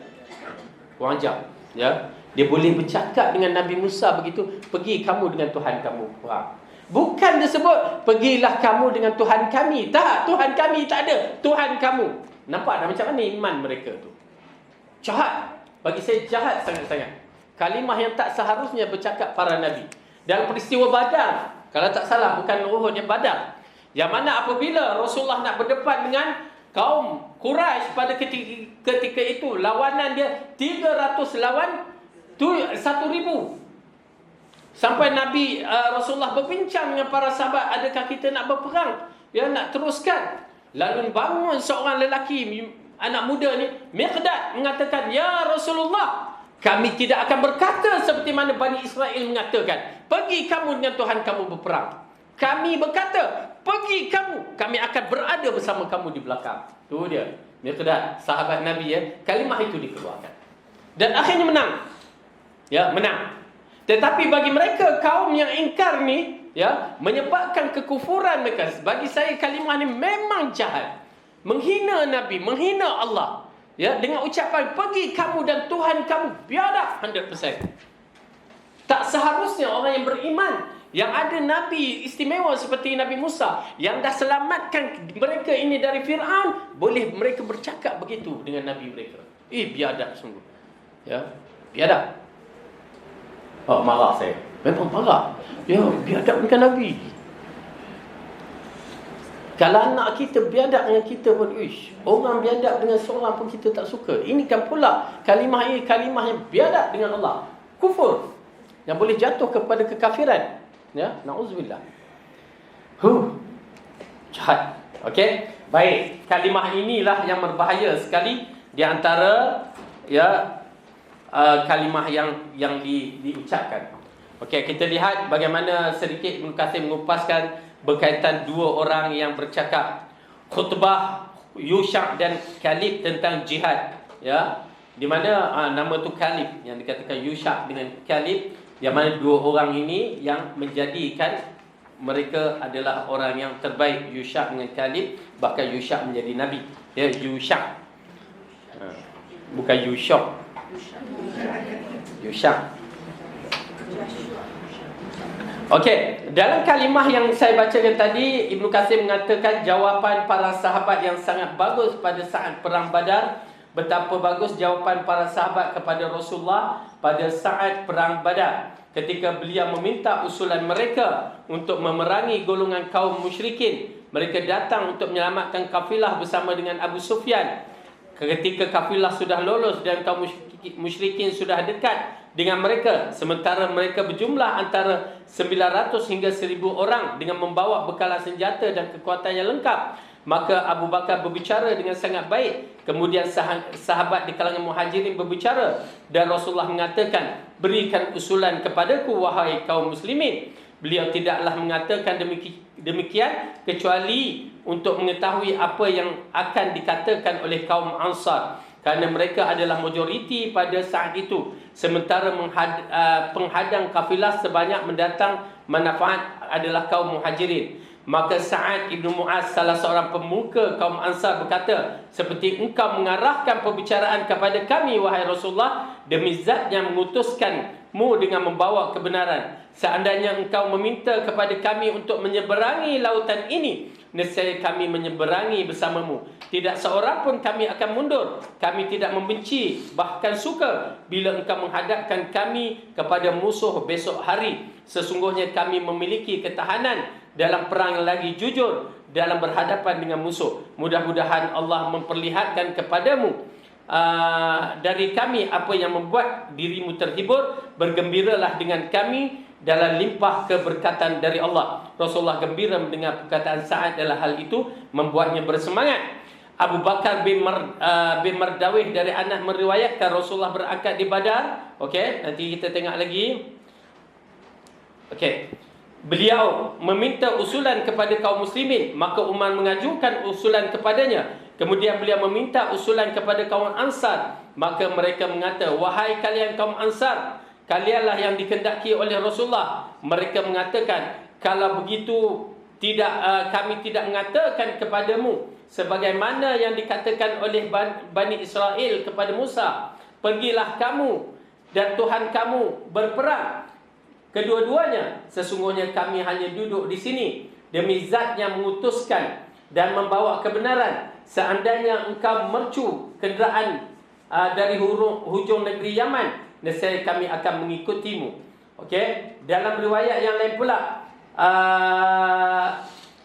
Kurang ajar, ya. Dia boleh bercakap dengan Nabi Musa begitu, pergi kamu dengan Tuhan kamu perang. Bukan disebut pergilah kamu dengan Tuhan kami. Tak, Tuhan kami tak ada, Tuhan kamu. Nampak dah macam mana iman mereka tu? Jahat. Bagi saya jahat sangat-sangat. Kalimah yang tak seharusnya bercakap para Nabi. Dalam peristiwa Badar, kalau tak salah, bukan Uhud, yang Badar. Yang mana apabila Rasulullah nak berdepan dengan kaum Quraisy pada ketika itu, lawanan dia 300 lawan 1,000. Sampai Nabi Rasulullah berbincang dengan para sahabat, adakah kita nak berperang? Ya, nak teruskan. Lalu bangun seorang lelaki anak muda ni, Miqdad mengatakan, "Ya Rasulullah, kami tidak akan berkata seperti mana Bani Israel mengatakan, pergi kamu dengan Tuhan kamu berperang. Kami berkata, pergi kamu, kami akan berada bersama kamu di belakang." Tu dia, Miqdad, sahabat Nabi ya. Kalimah itu dikeluarkan. Dan akhirnya menang. Ya, menang. Tetapi bagi mereka kaum yang ingkar ni, ya, menyebabkan kekufuran mereka. Bagi saya kalimah ni memang jahat. Menghina Nabi, menghina Allah. Ya, dengan ucapan, pergi kamu dan Tuhan kamu, biadab 100%. Tak seharusnya orang yang beriman, yang ada Nabi istimewa seperti Nabi Musa, yang dah selamatkan mereka ini dari Fir'aun, boleh mereka bercakap begitu dengan Nabi mereka. Biadab sungguh. Ya, biadab. Oh, marah saya. Memang marah. Ya, biadab dengan Nabi. Kalau anak kita biadab dengan kita pun, orang biadab dengan seorang pun kita tak suka. Ini kan pula kalimah ini, kalimah yang biadab dengan Allah. Kufur. Yang boleh jatuh kepada kekafiran. Ya, na'udzubillah. Jahat. Okey. Baik, kalimah inilah yang berbahaya sekali di antara kalimah yang diucapkan. Okey, kita lihat bagaimana sedikit Ibn Katsir mengupaskan berkaitan dua orang yang bercakap, khutbah Yusha' dan Kalib tentang jihad, ya. Di mana nama tu Kalib, yang dikatakan Yusha' dengan Kalib, yang mana dua orang ini yang menjadikan mereka adalah orang yang terbaik, Yusha' dengan Kalib. Bahkan Yusha' menjadi nabi. Ya, Yusha'. Bukan Yusha'. Yusha'. Okey, dalam kalimah yang saya bacakan tadi, Ibnu Katsir mengatakan jawapan para sahabat yang sangat bagus pada saat perang Badar. Betapa bagus jawapan para sahabat kepada Rasulullah pada saat perang Badar, ketika beliau meminta usulan mereka untuk memerangi golongan kaum musyrikin. Mereka datang untuk menyelamatkan kafilah bersama dengan Abu Sufyan. Ketika kafilah sudah lolos dan kaum musyrikin sudah dekat dengan mereka, sementara mereka berjumlah antara 900 hingga 1000 orang dengan membawa bekalan senjata dan kekuatan yang lengkap, maka Abu Bakar berbicara dengan sangat baik. Kemudian sahabat di kalangan muhajirin berbicara, dan Rasulullah mengatakan, berikan usulan kepadaku wahai kaum muslimin. Beliau tidaklah mengatakan demikian kecuali untuk mengetahui apa yang akan dikatakan oleh kaum Ansar, kerana mereka adalah majoriti pada saat itu, sementara penghadang kafilah sebanyak mendatang manfaat adalah kaum muhajirin. Maka Sa'ad ibn Mu'az, salah seorang pemuka kaum Ansar, berkata, seperti engkau mengarahkan perbicaraan kepada kami wahai Rasulullah, demi zat yang mengutuskanmu dengan membawa kebenaran, seandainya engkau meminta kepada kami untuk menyeberangi lautan ini, nescaya kami menyeberangi bersamamu. Tidak seorang pun kami akan mundur. Kami tidak membenci, bahkan suka bila engkau menghadapkan kami kepada musuh besok hari. Sesungguhnya kami memiliki ketahanan dalam perang yang lagi jujur dalam berhadapan dengan musuh. Mudah-mudahan Allah memperlihatkan kepadamu dari kami apa yang membuat dirimu terhibur. Bergembiralah dengan kami dalam limpah keberkatan dari Allah. Rasulullah gembira mendengar perkataan Sa'ad, dalam hal itu membuatnya bersemangat. Abu Bakar bin Mardawih dari anak meriwayatkan Rasulullah berangkat di Badar. Okey, nanti kita tengok lagi. Okey. Beliau meminta usulan kepada kaum muslimin, maka Umar mengajukan usulan kepadanya. Kemudian beliau meminta usulan kepada kaum Ansar, maka mereka mengata, wahai kalian kaum Ansar, kalianlah yang dikehendaki oleh Rasulullah. Mereka mengatakan, kalau begitu kami tidak mengatakan kepadamu sebagaimana yang dikatakan oleh Bani Israel kepada Musa, pergilah kamu dan Tuhan kamu berperang kedua-duanya. Sesungguhnya kami hanya duduk di sini demi zat yang mengutuskan dan membawa kebenaran. Seandainya engkau mercu kenderaan dari hujung negeri Yaman, nescaya kami akan mengikutimu. Okey, dalam riwayat yang lain pula,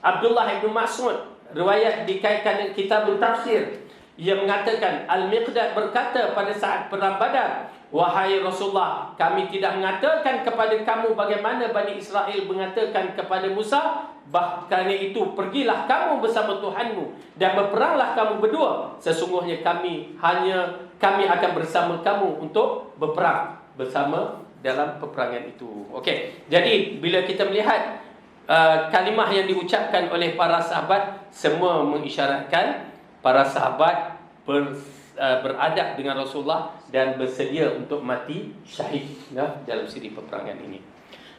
Abdullah bin Mas'ud, riwayat dikaitkan dengan kitabul tafsir, ia mengatakan, Al-Miqdad berkata pada saat perang Badar, wahai Rasulullah, kami tidak mengatakan kepada kamu bagaimana Bani Israel mengatakan kepada Musa, Bahkan itu pergilah kamu bersama Tuhanmu dan berperanglah kamu berdua. Sesungguhnya kami akan bersama kamu untuk berperang bersama dalam peperangan itu. Okey. Jadi bila kita melihat kalimah yang diucapkan oleh para sahabat, semua mengisyaratkan para sahabat beradab dengan Rasulullah dan bersedia untuk mati syahid dalam siri peperangan ini.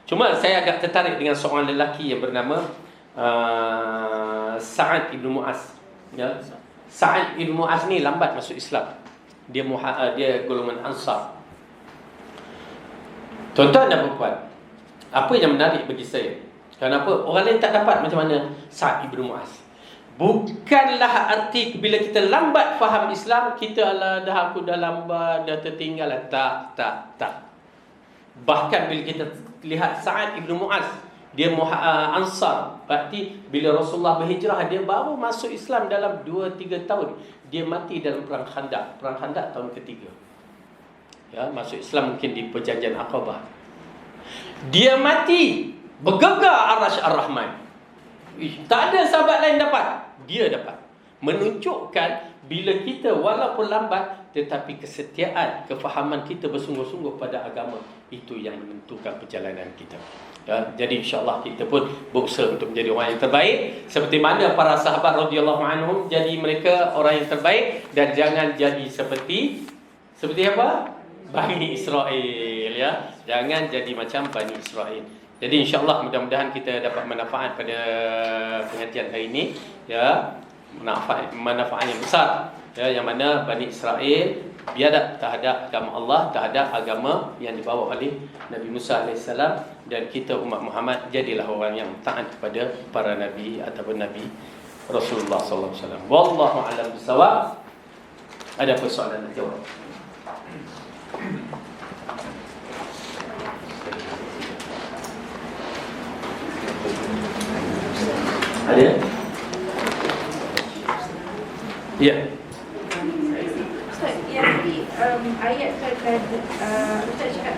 Cuma saya agak tertarik dengan seorang lelaki yang bernama Sa'ad ibn Mu'az. Sa'ad ibn Mu'az ni lambat masuk Islam. Dia golongan Ansar. Tuan-tuan dan puan, apa yang menarik bagi saya? Kenapa orang lain tak dapat macam mana Sa'ad ibn Mu'az? Bukanlah arti bila kita lambat faham Islam, kita aku dah lambat, dah tertinggal. Tak. Bahkan bila kita lihat Sa'ad ibn Mu'az, dia Ansar. Berarti bila Rasulullah berhijrah, dia baru masuk Islam dalam 2-3 tahun. Dia mati dalam perang Khandaq. Perang Khandaq tahun ketiga. Masuk Islam mungkin di perjanjian Aqabah. Dia mati bergegar Arasy Ar-Rahman. Tak ada sahabat lain dapat, dia dapat. Menunjukkan bila kita walaupun lambat, tetapi kesetiaan, kefahaman kita bersungguh-sungguh pada agama, itu yang menentukan perjalanan kita. Jadi insya-Allah kita pun berusaha untuk menjadi orang yang terbaik seperti mana para sahabat radhiyallahu anhum jadi mereka orang yang terbaik, dan jangan jadi seperti apa? Bani Israel, Jangan jadi macam Bani Israel. Jadi insya-Allah mudah-mudahan kita dapat manfaat pada pengajian hari ini, manfaat yang besar, yang mana Bani Israel biadab terhadap agama Allah, terhadap agama yang dibawa oleh Nabi Musa AS, dan kita umat Muhammad jadilah orang yang taat kepada para nabi ataupun Nabi Rasulullah sallallahu alaihi wasallam. Wallahu a'lam bissawab. Ada persoalan nak jawab? Ada? Ya. Ustaz, yang tadi ayat kata Ustaz cakap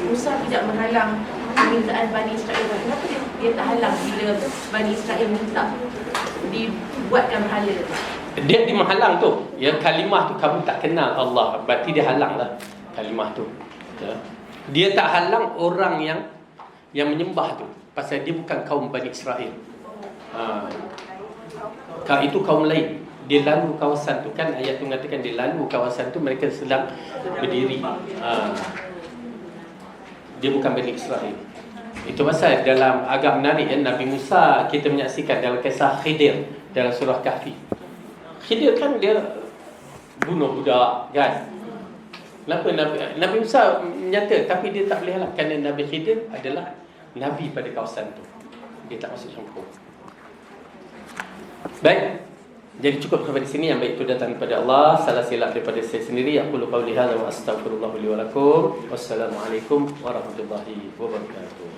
Musa tidak menghalang permintaan Bani Israel. Kenapa dia tak halang bila Bani Israel minta dibuatkan berhala? Dia menghalang tu. Kalimah tu kamu tak kenal Allah, berarti dia halang lah kalimah tu. Dia tak halang orang yang menyembah tu, pasal dia bukan kaum Bani Israel. Itu kaum lain. Dia lalu kawasan tu, kan ayat tu mengatakan dia lalu kawasan tu, mereka sedang berdiri. Dia bukan Bani Israel. Itu pasal dalam agak menarik Nabi Musa, kita menyaksikan dalam kisah Khidir dalam surah Kahfi. Khidir kan dia bunuh budak, kan? Kenapa Nabi Musa menyata, tapi dia tak boleh halang kerana Nabi Khidir adalah Nabi pada kawasan tu. Dia tak masuk campur. Baik. Jadi cukup sampai di sini. Yang baik itu datang daripada Allah, salah silap daripada saya sendiri. Aku qawli hadza wa astaghfirullah li wa lakum. Wassalamualaikum warahmatullahi wabarakatuh.